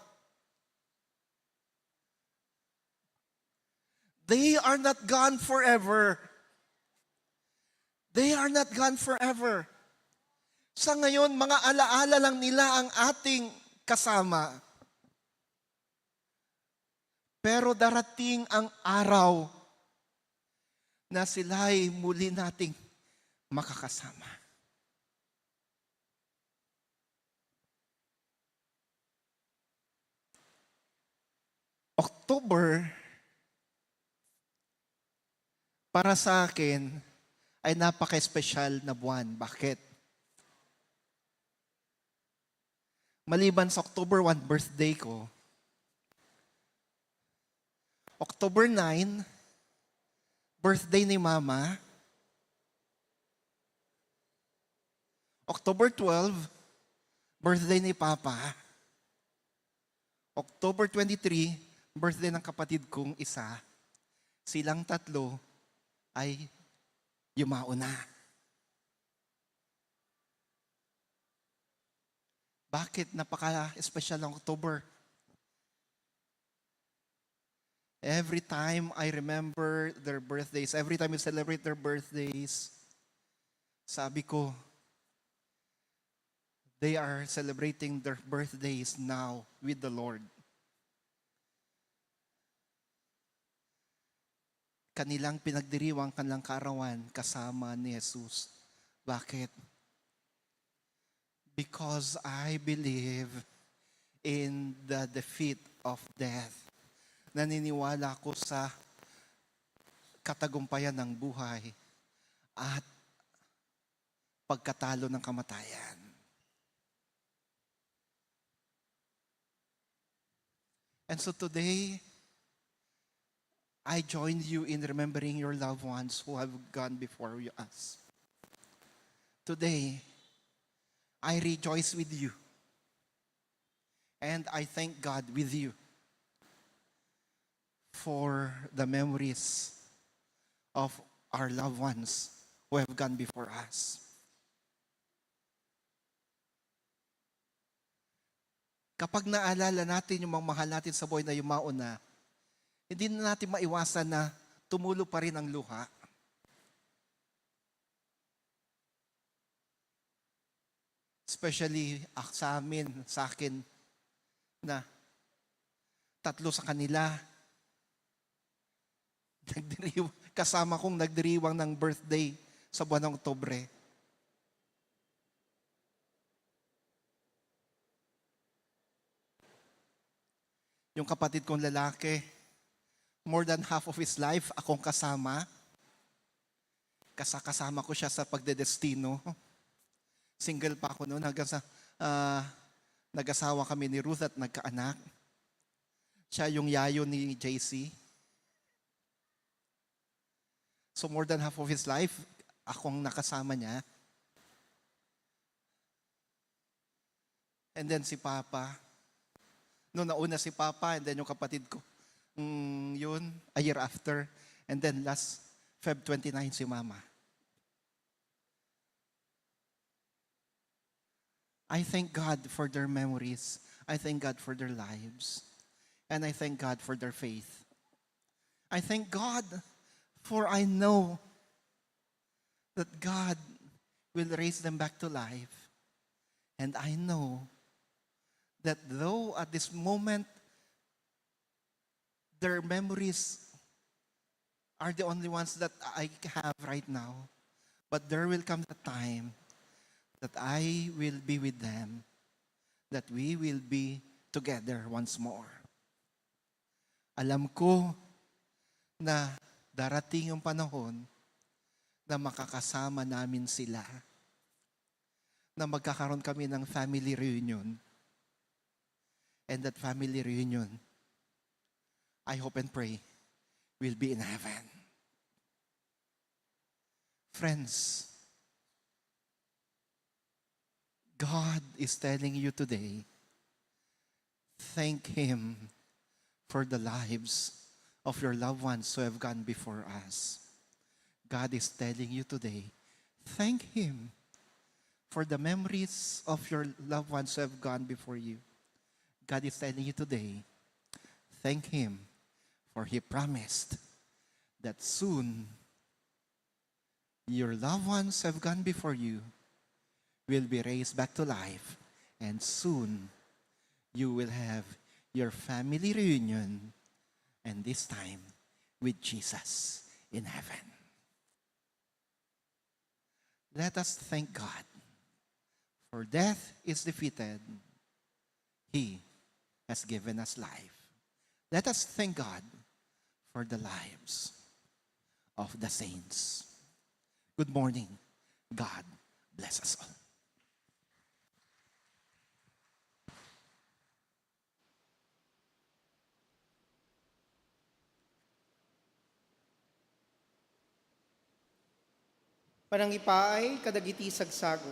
They are not gone forever. They are not gone forever. Sa ngayon, mga alaala lang nila ang ating kasama. Pero darating ang araw na sila'y muli nating makakasama. October, para sa akin, ay napaka-espesyal na buwan. Bakit? Maliban sa October 1, birthday ko, October 9, birthday ni Mama. October 12, birthday ni Papa. October 23, birthday ng kapatid kong isa. Silang tatlo ay yumao na. Bakit napaka-espesyal ng October? Every time I remember their birthdays, every time we celebrate their birthdays, sabi ko, They are celebrating their birthdays now with the Lord. Kanilang pinagdiriwang kanilang kaarawan kasama ni Jesus. Bakit? Because I believe in the defeat of death. Naniniwala ko sa katagumpayan ng buhay at pagkatalo ng kamatayan. And so today, I join you in remembering your loved ones who have gone before us. Today, I rejoice with you. And I thank God with you for the memories of our loved ones who have gone before us. Kapag naalala natin yung mga mahal natin sa buhay na yumao na, hindi na natin maiwasan na tumulo pa rin ang luha. Especially sa amin, sa akin, na 3 sa kanila, kasama kong nagdiriwang ng birthday sa buwan ng Oktubre. Yung kapatid kong lalaki, more than half of his life, akong kasama. Kasama ko siya sa pagdedestino. Single pa ako noon hanggang sa nag-asawa kami ni Ruth at nagkaanak. Siya yung yayo ni JC. So more than half of his life, akong nakasama niya. And then si Papa. Noong nauna si Papa and then yung kapatid ko. Yun, a year after. And then last Feb 29 si Mama. I thank God for their memories. I thank God for their lives. And I thank God for their faith. I thank God for I know that God will raise them back to life. And I know that though at this moment their memories are the only ones that I have right now, but there will come a time that I will be with them, that we will be together once more. Alam ko na darating yung panahon na makakasama namin sila, na magkakaroon kami ng family reunion. And that family reunion, I hope and pray, will be in heaven. Friends, God is telling you today, thank Him for the lives of your loved ones who have gone before us. God is telling you today, thank Him for the memories of your loved ones who have gone before you. God is telling you today, thank Him for He promised that soon your loved ones have gone before you will be raised back to life, and soon you will have your family reunion, and this time with Jesus in heaven. Let us thank God, for death is defeated. He has given us life. Let us thank God for the lives of the saints. Good morning. God bless us all. Panangipaay kadagiti sagsago.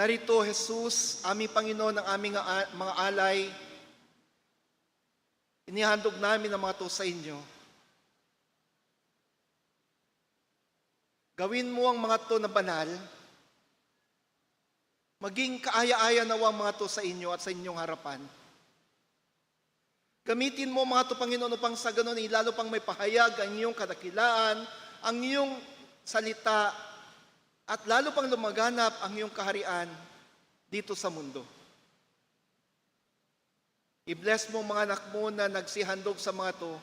Narito, Jesus, aming Panginoon, ang aming mga alay. Inihandog namin ang mga to sa inyo. Gawin mo ang mga to na banal. Maging kaaya-aya nawa ang mga to sa inyo at sa inyong harapan. Gamitin mo mga to, Panginoon, upang sa ganon, lalo pang may pahayag ang iyong kadakilaan, ang iyong salita, at lalo pang lumaganap ang iyong kaharian dito sa mundo. I-bless mo mga anak mo na nagsihandog sa mga to.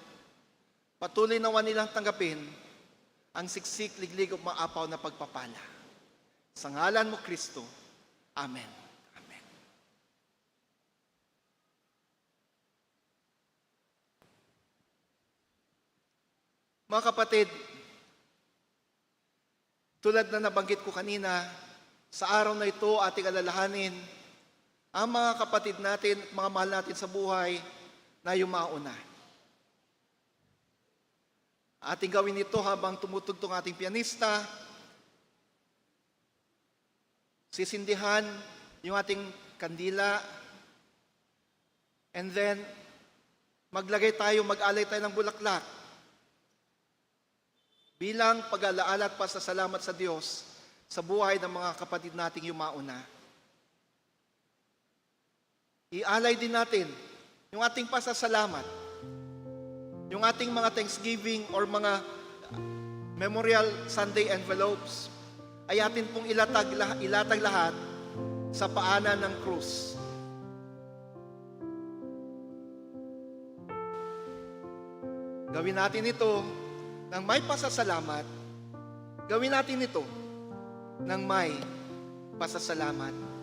Patuloy nawa nilang tanggapin ang siksik, liglig at maapaw na pagpapala. Sa ngalan mo, Kristo. Amen. Amen. Mga kapatid, tulad na nabanggit ko kanina, sa araw na ito ating alalahanin ang mga kapatid natin, mga mahal natin sa buhay na yumauna. Ating gawin ito habang tumutugtog ating pianista. Sisindihan yung ating kandila. And then, mag-alay tayo ng bulaklak. Bilang pag-alaala at pasasalamat sa Diyos sa buhay ng mga kapatid nating yumauna. Ialay din natin yung ating pasasalamat, yung ating mga Thanksgiving or mga Memorial Sunday envelopes ay atin pong ilatag lahat sa paanan ng krus. Gawin natin ito nang may pasasalamat. Gawin natin ito nang may pasasalamat.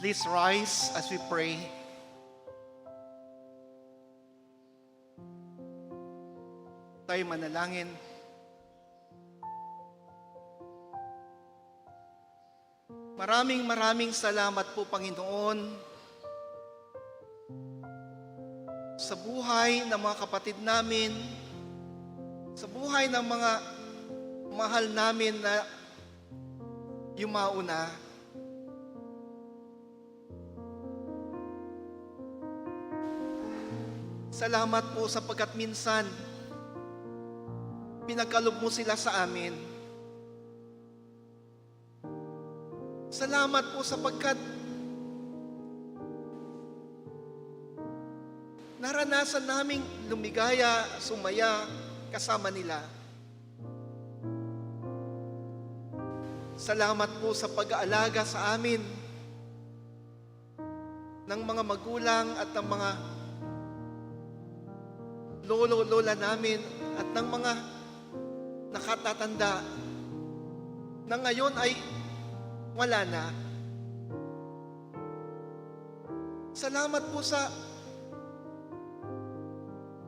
Please rise as we pray. Tayo manalangin. Maraming salamat po, Panginoon, sa buhay ng mga kapatid namin, sa buhay ng mga mahal namin na yumauna. Salamat po sapagkat minsan pinagkaloob mo sila sa amin. Salamat po sapagkat naranasan naming lumigaya, sumaya kasama nila. Salamat po sa pag-aalaga sa amin ng mga magulang at ng mga lolo-lola namin at ng mga nakatatanda na ngayon ay wala na. Salamat po sa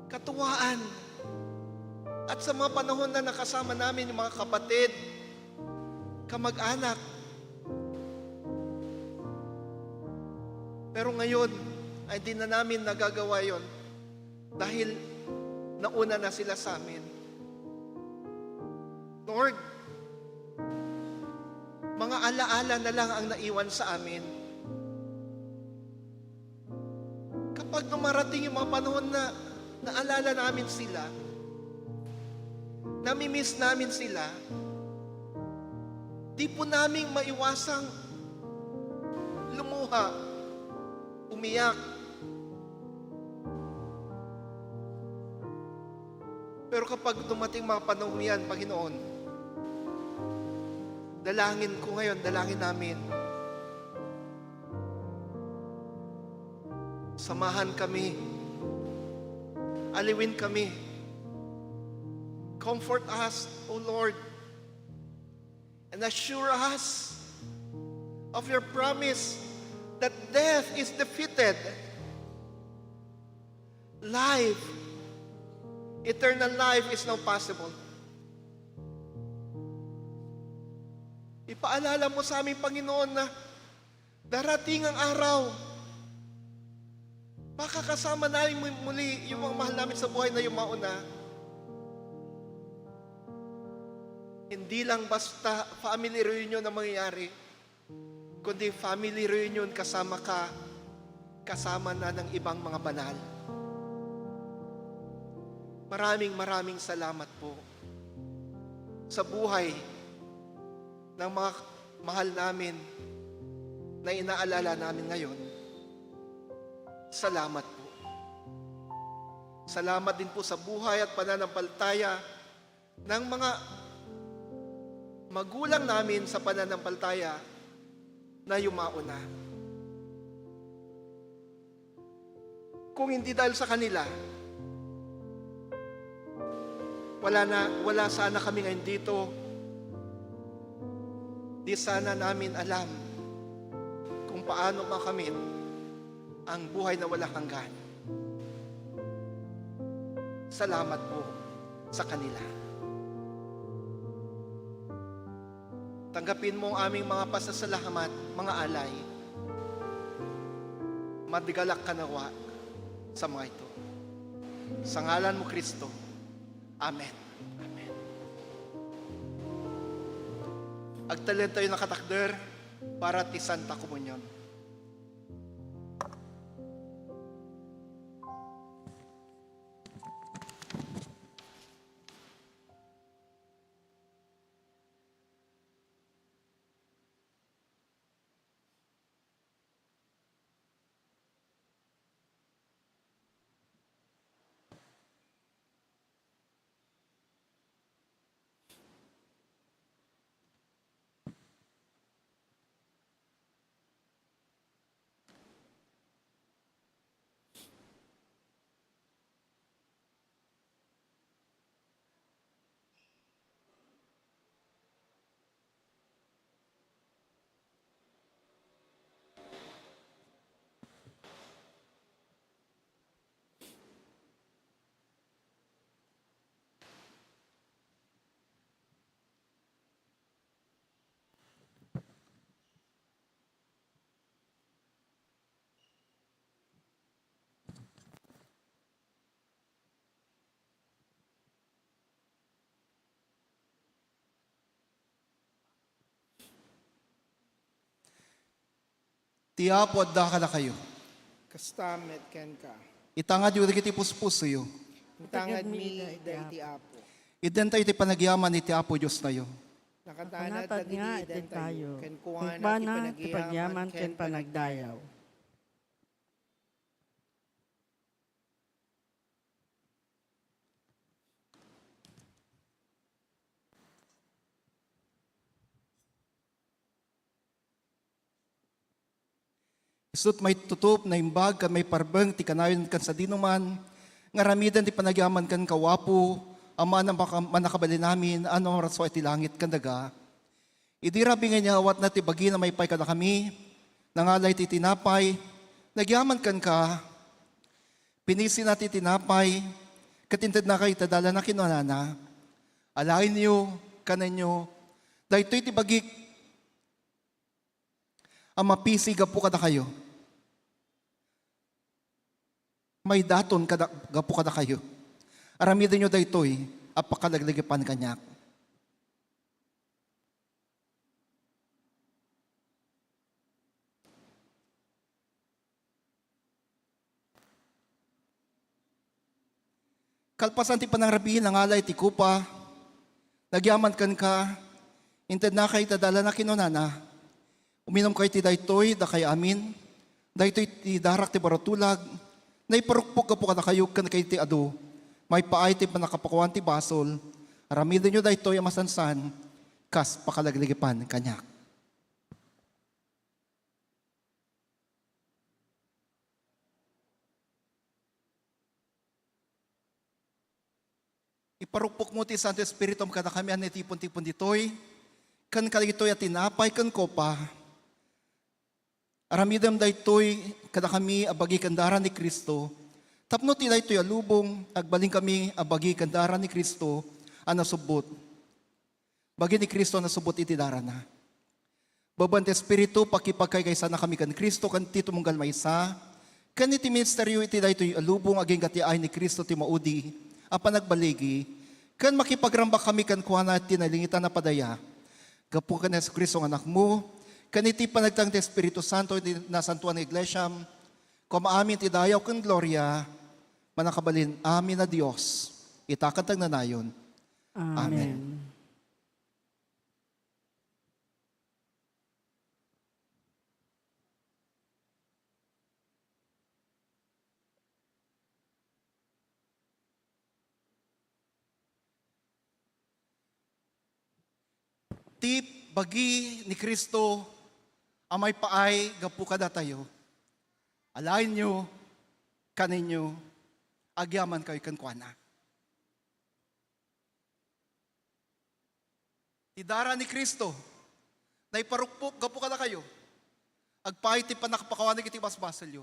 katuwaan at sa mga panahon na nakasama namin yung mga kapatid, kamag-anak. Pero ngayon ay di na namin nagagawa yon dahil nauna na sila sa amin. Lord, mga alaala na lang ang naiwan sa amin. Kapag dumarating yung mga panahon na naalala namin sila, namimiss namin sila, di po namin maiwasang lumuha, umiyak. Pero kapag dumating mga panahon yan, Panginoon, dalangin ko ngayon, dalangin namin, samahan kami, aliwin kami, comfort us, O Lord, and assure us of your promise that death is defeated. Life, eternal life is now possible. Ipaalala mo sa aming Panginoon na darating ang araw, makakasama namin muli yung mga mahal namin sa buhay na yung mauna. Hindi lang basta family reunion na mangyayari, kundi family reunion kasama ka, kasama na ng ibang mga banal. Maraming salamat po sa buhay ng mga mahal namin na inaalala namin ngayon. Salamat po. Salamat din po sa buhay at pananampalataya ng mga magulang namin sa pananampalataya na yumauna. Kung hindi dahil sa kanila, wala sana kami ngayon dito. Di sana namin alam kung paano makamit ang buhay na walang hanggan. Salamat po sa kanila. Tanggapin mo ang aming mga pasasalamat, mga alay. Madigalak ka nawa sa mga ito. Sa ngalan mo, Kristo. Amen. Amen. Agtalent tayo nakatakder para ti Santa Komunyon. Tiapo at da kada kayo. Kastamet ken ka. Itangad yung iti puspuso yo. Tangad mi iti apo. Iden tayo iti panagyaman ni Tiapo Diyos na yo. Nakatanad Panatag tagiti nga iden itin tayo. tayo. Ken kuana Kumpana ti pagyaman ken panagdayaw. Isut may tutup na imbag kan may parbeng ti kanayon kan sa dinuman, nga ramidan ti panagyaman kan kawapo, ama na manakabali namin, ano raso iti langit kan daga. Idi rabi nga niya awat na ti bagi na may pay kada kami, nangalay ti tinapay, nagyaman kan ka, pinisi na ti tinapay, katintad na kayo tadala na kinanana, alain niyo, kanan niyo, dahito ti bagi, ang mapisi gapu kada kayo. May daton gapu kada kayo. Aramidin nyo daytoy, apakalaglagipan kanyak. Kalpasan ti panangrabihin ng alay ti kupa, nagyaman kan ka, inted na kay tadala na kinunana, uminom kayo ti daytoy, da kay amin, daytoy ti darak ti baratulag, na iparukpok ka po kada kayo kan kayo ti ado, may paay ti panakapakuan ti basol, aramidin nyo daytoy amasansan, kas pakalaglagipan kanyak. Iparukpok mo ti Santo Espiritu kada kami an tipon-tipon ditoy, kan kalitoy at tinapay kan kopa, aramidam daytoy kada kami abagi kandaran ni Kristo. Tapno ti daytoy alubong agbaling kami abagi kandaran ni Kristo ana subot. Bagi ni Kristo na subot iti darana. Baban ti Espiritu pakipagkay kaysa na kami kan Kristo kan ti tumunggal maysa. Kan iti ministeryo iti daytoy alubong aging katiay ni Kristo ti maudi apan nagbaligi. Kan makipagrambak kami kan kuana tinalingitan na padaya. Gapu kan Yesu Kristo ng anak mo, kaniti panagtang ti Espiritu Santo na santuan ng Iglesia, kumaamin ti dayaw kan gloria, manakabalin amin na Diyos, itakatag na nayon. Amen. Ti bagi ni Kristo amay paay gapu kada tayo. Alain nyo, kaninyo, agyaman kayo kankwana. Idara ni Kristo, na iparukpok gapu kada kayo. Agpaay ti panakapakawanig iti basbasalyo.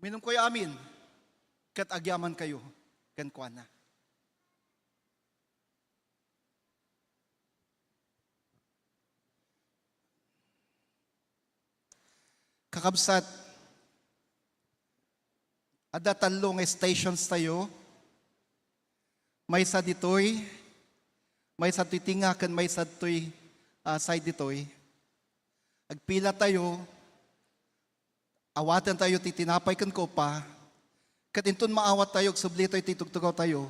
Minum ko'y amin, kat agyaman kayo kankwana. Kakabsat, ada talong stations tayo. May sa ditoy, may sa titingakan, may sa toy side ditoy. Agpila tayo, awatan tayo titinapay kan kopa, kat inton maawat tayo, sublitoy titugtugaw tayo,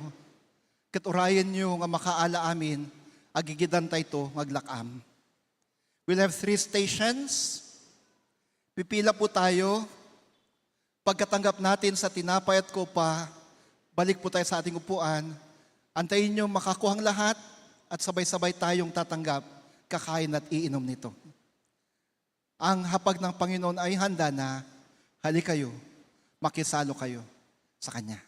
kat urayan nyo nga makaala amin, agigidan tayo maglakam. We'll have 3 stations. Pipila po tayo. Pagkatanggap natin sa tinapay at kopa, balik po tayo sa ating upuan. Antayin nyo makakuhang lahat at sabay-sabay tayong tatanggap, kakain at iinom nito. Ang hapag ng Panginoon ay handa na, halik kayo, makisalo kayo sa Kanya.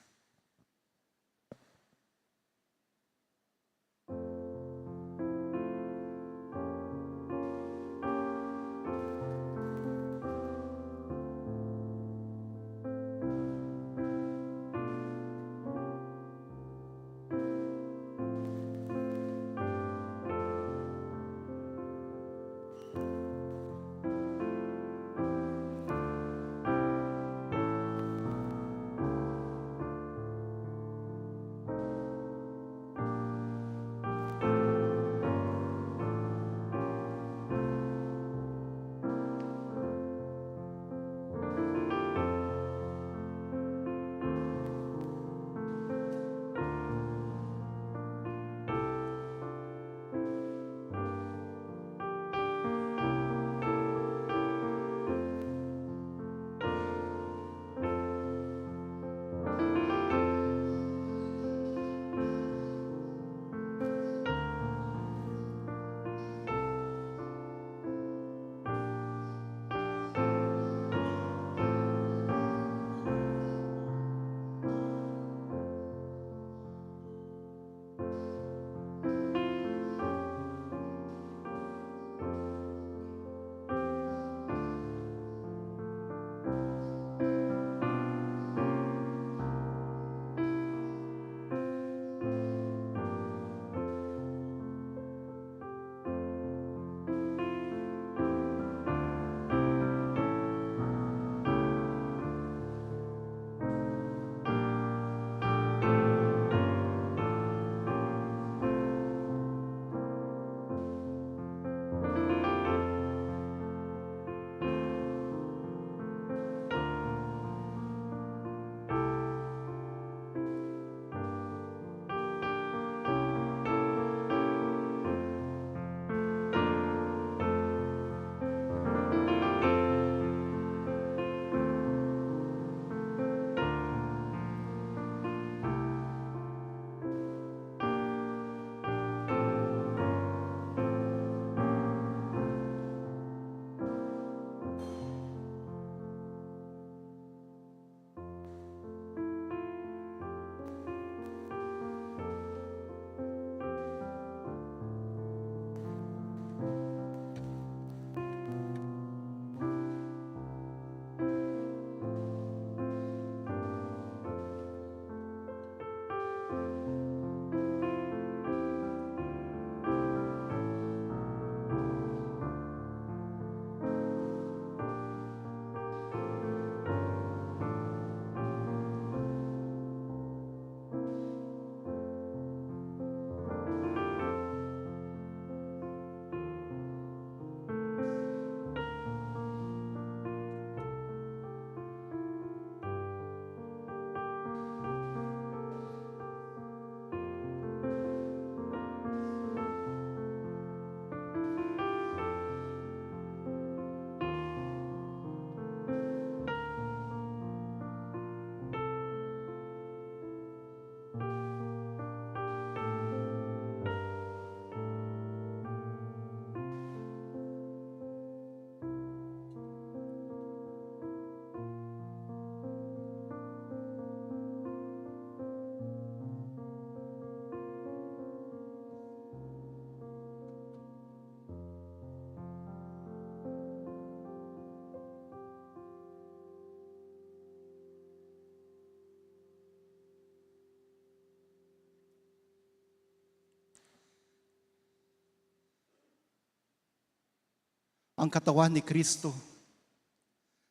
ang katawan ni Kristo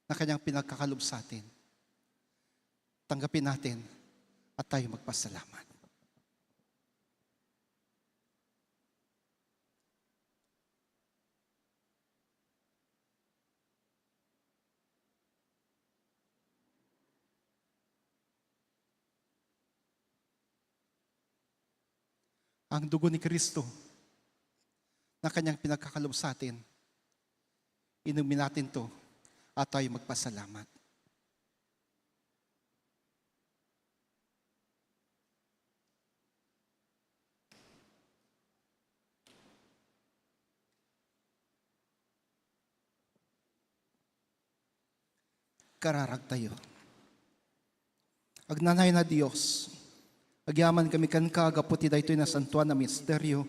na kanyang pinagkakalob sa atin. Tanggapin natin at tayo magpasalamat. Ang dugo ni Kristo na kanyang pinagkakalob sa atin, inumin natin to at tayo magpasalamat. Kararag tayo. Agnanay na Diyos, agyaman kami kan kagaputi daytoy na santuan na misteryo,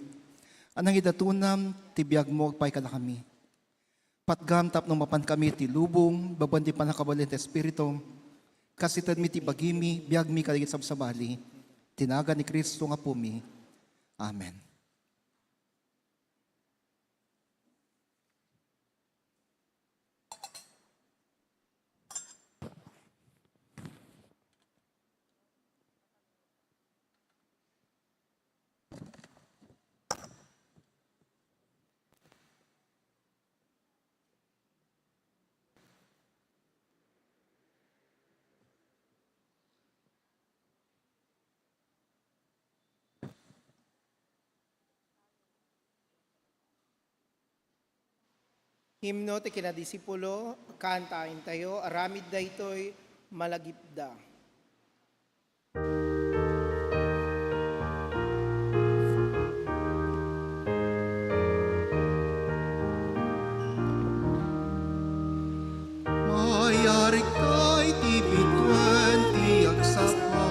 anang idatunam, tibiyag mo, agpay ka na kami. Patgam tap nung mapan kami ti lubong, babandi pa nakabalin ti Espiritu, kasitad mi ti bagimi, biyag mi kaligit sabsabali, tinaga ni Kristo nga pumi. Amen. Himno ti kinadisipulo, kantain tayo, aramid daytoy malagipda. Mayarik kay ti bituan ti agsapa,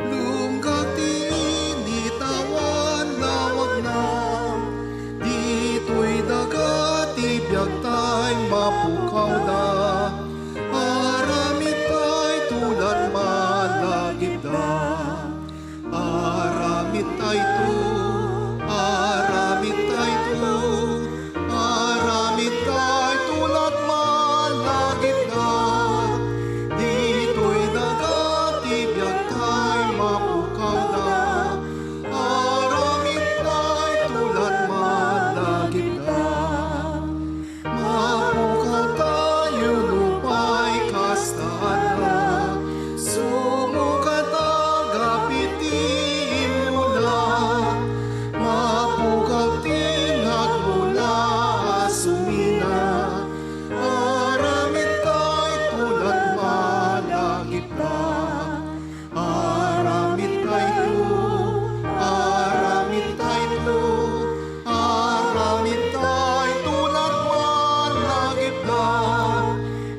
lunggag ti initawan lawag na, dito'y daga ti biyag tay mapukaw da, aramid tay tulad malagip da, aramid tay to, aramid tay to, aramid tay tulad malagip da, dito'y nagatibiyag tay mapukaw da, aramid tay tulad malagip da. Mapukaw tayo lupay kastada, sumukat agapitin mula, mapukaw tinag mula sumina, aramid tay tulad malagip na, aramid tayo, aramid tayo, aramid tay tulad malagip na,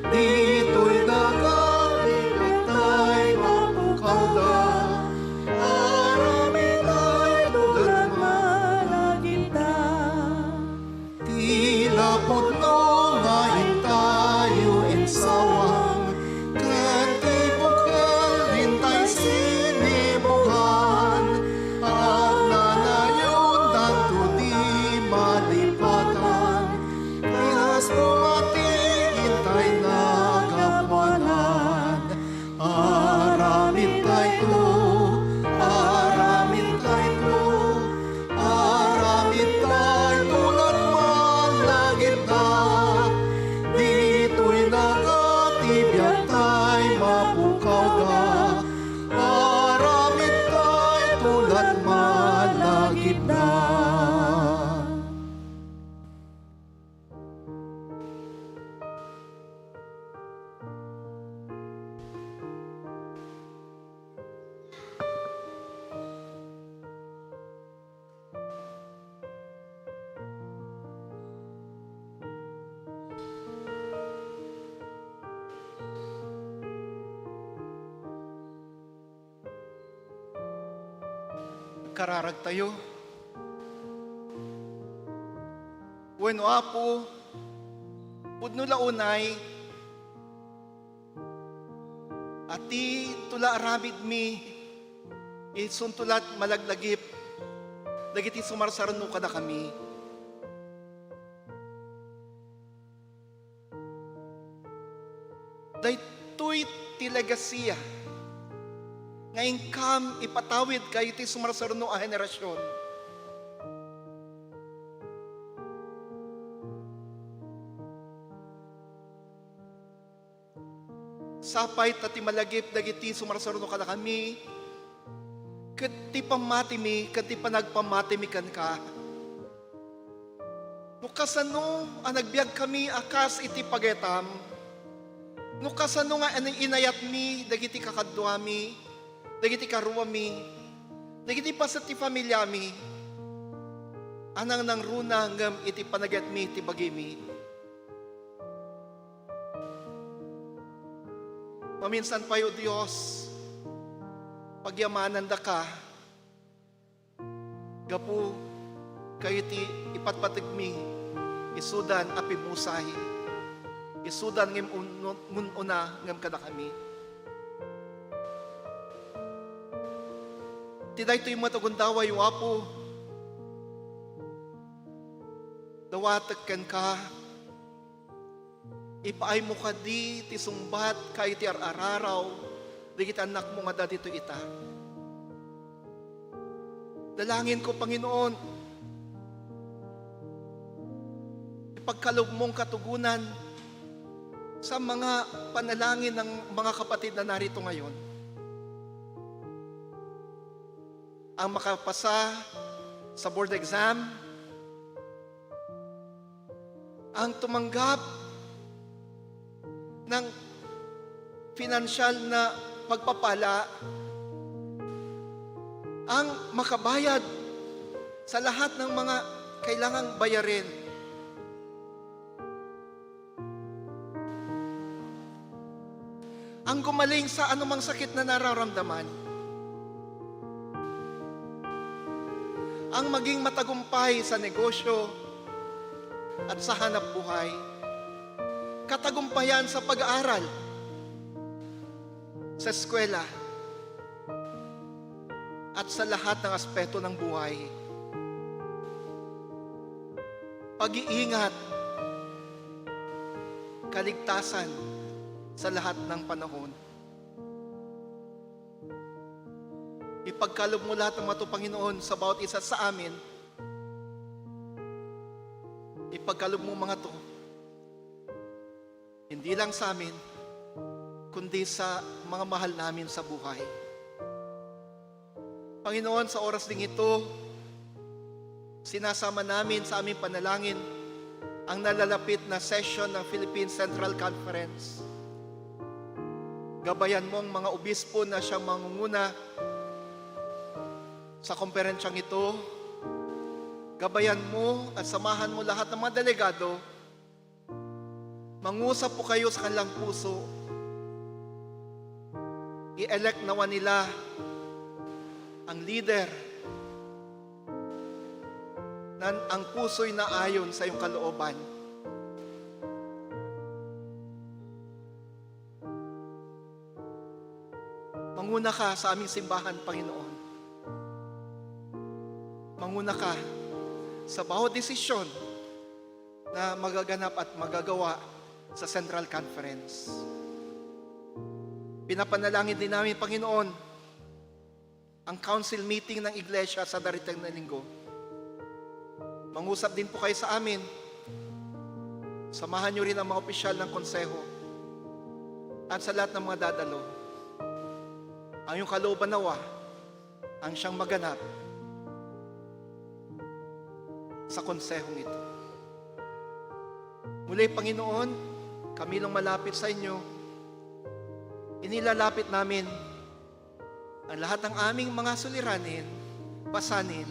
dito'y dagat tay mapukaw da, aramid tay tulad malagip na. Tila putno ngayon tayo insawang, kanti bukal din tayo sinibukan, at nanayon danto di malipatan, tilas pumatingin tayo nagapwanan, aramid tayo, aramid tayo, aramid tayo tulad malagip na, dito'y nagatibiyag tayo mapukaw da, aramid tayo tulad malagip na. Kararag tayo. Bueno, apo, pudno launay, ati tula aramid mi, isun tulat malaglagip, dagiti sumarsaran no kada kami. daytoy ti legasya. Ngayon kam ipatawid kayo ti sumarsaruno a henerasyon. Sapay tati malagip dagiti sumarsaruno kada kami, ket ti pamatimi, ket ti panagpamatimi kan ka. No kasano ang nagbiag kami akas iti pagetam, no kasano nga anong inayat mi, dagiti kakadwami, dagiti karuami, dagiti pasat ti familyami, anang nang runa ngam iti panagat mi, iti bagimi. Paminsan pa o Diyos, pagyamanan da ka, gapu, kayo ti ipatpatigmi, isudan apimusay, isudan ngem mununa ngem kada kami. Tiday ito yung matagundawa yung apo, dawatag ken ka, ipaay mo ka di, ti sumbat, kayo ti araraw, di kita anak mo nga dito ita. Dalangin ko, Panginoon, ipagkalob mong katugunan sa mga panalangin ng mga kapatid na narito ngayon. Ang makapasa sa board exam, ang tumanggap ng financial na pagpapala, ang makabayad sa lahat ng mga kailangang bayarin. Ang gumaling sa anumang sakit na nararamdaman. Ang maging matagumpay sa negosyo at sa hanap buhay. Katagumpayan sa pag-aaral, sa eskwela, at sa lahat ng aspeto ng buhay. Pag-iingat, kaligtasan sa lahat ng panahon. Ipagkalob mo lahat ng mga to, Panginoon, sa bawat isa sa amin. Ipagkalob mo mga to, hindi lang sa amin, kundi sa mga mahal namin sa buhay. Panginoon, sa oras ding ito, sinasama namin sa aming panalangin ang nalalapit na session ng Philippine Central Conference. Gabayan mo ang mga obispo na siyang mangunguna sa komperensyang ito. Gabayan mo at samahan mo lahat ng mga delegado. Mangusap po kayo sa kanilang puso. I-elect nawa nila ang leader na ang puso'y naayon sa iyong kalooban. Manguna ka sa aming simbahan, Panginoon. Manguna ka sa bawat desisyon na magaganap at magagawa sa Central Conference. Pinapanalangin din namin, Panginoon, ang council meeting ng Iglesia sa darating na linggo. Mangusap din po kayo sa amin. Samahan niyo rin ang mga opisyal ng konseho at sa lahat ng mga dadalo. Ang iyong kalooban nawa, ang siyang maganap sa konsehong ito. Muli, Panginoon, kami lang malapit sa inyo. Inilalapit namin ang lahat ng aming mga suliranin, pasanin.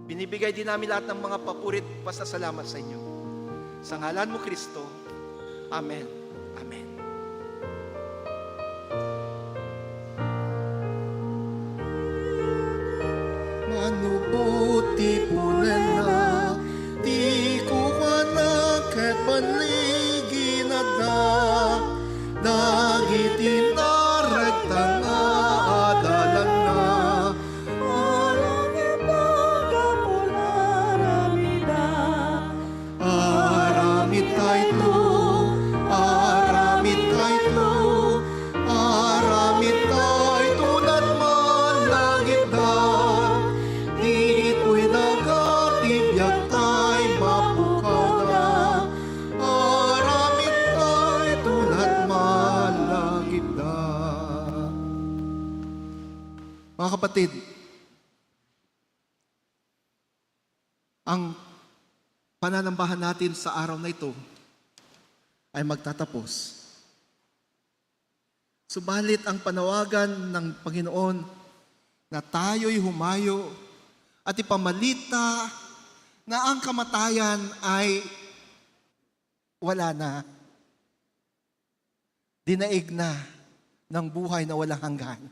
Binibigay din namin lahat ng mga papurit pasasalamat sa inyo. Sa ngalan mo, Kristo. Amen. Amen. Manubuti punena, di kuwana ket panliginad na, dagiti naragtang adalan na. Aramid tayo, aramid Mga kapatid, ang pananambahan natin sa araw na ito ay magtatapos. Subalit ang panawagan ng Panginoon na tayo'y humayo at ipamalita na ang kamatayan ay wala na. Dinaig na ng buhay na walang hanggan.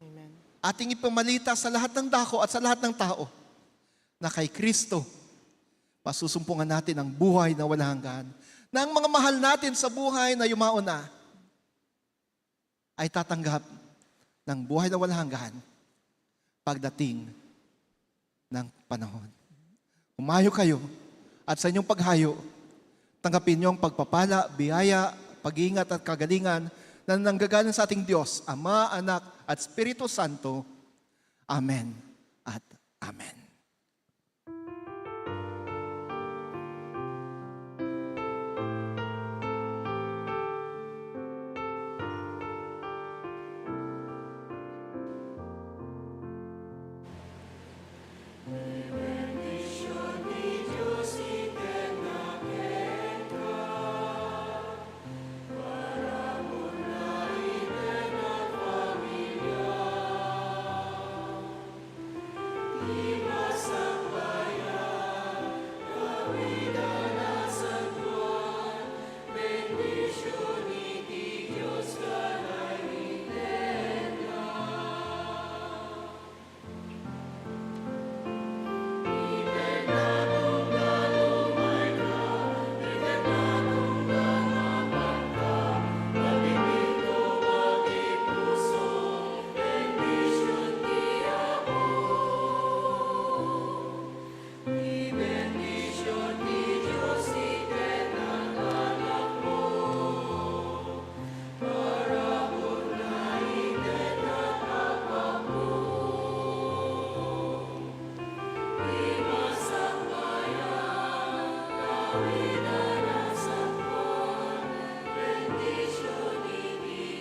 Amen. Ating ipamalita sa lahat ng dako at sa lahat ng tao na kay Kristo, pasusumpungan natin ang buhay na walang hanggan. Na ang mga mahal natin sa buhay na yumaon na ay tatanggap ng buhay na walang hanggan pagdating ng panahon. Humayo kayo at sa inyong paghayo, tanggapin niyo ang pagpapala, biyaya, pag-iingat at kagalingan na nanggagaling sa ating Diyos, Ama, Anak at Espiritu Santo. Amen at Amen.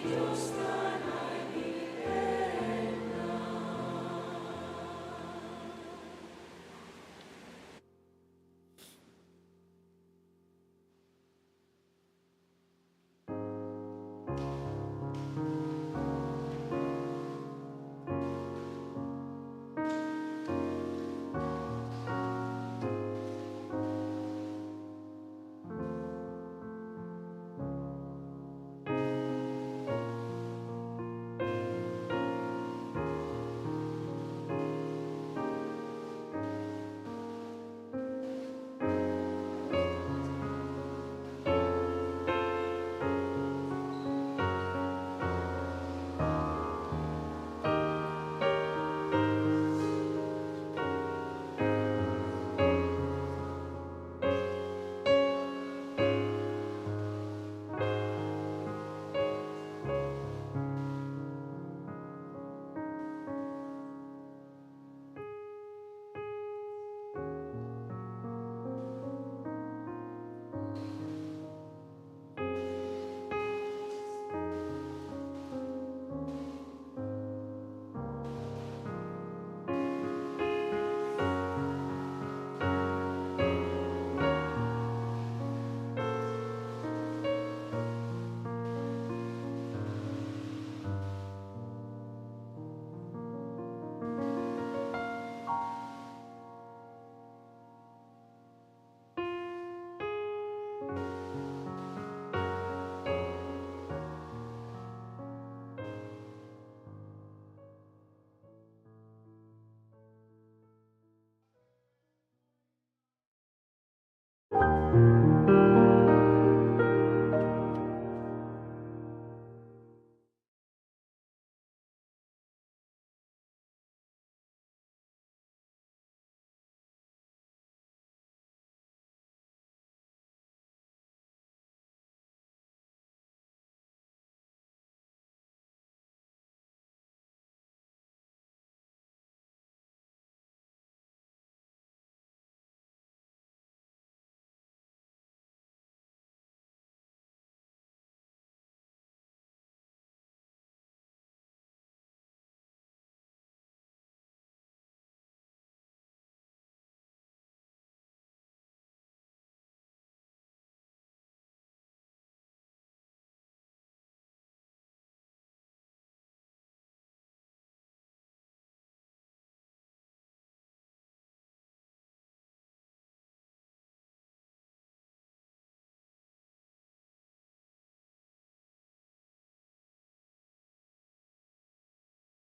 Dios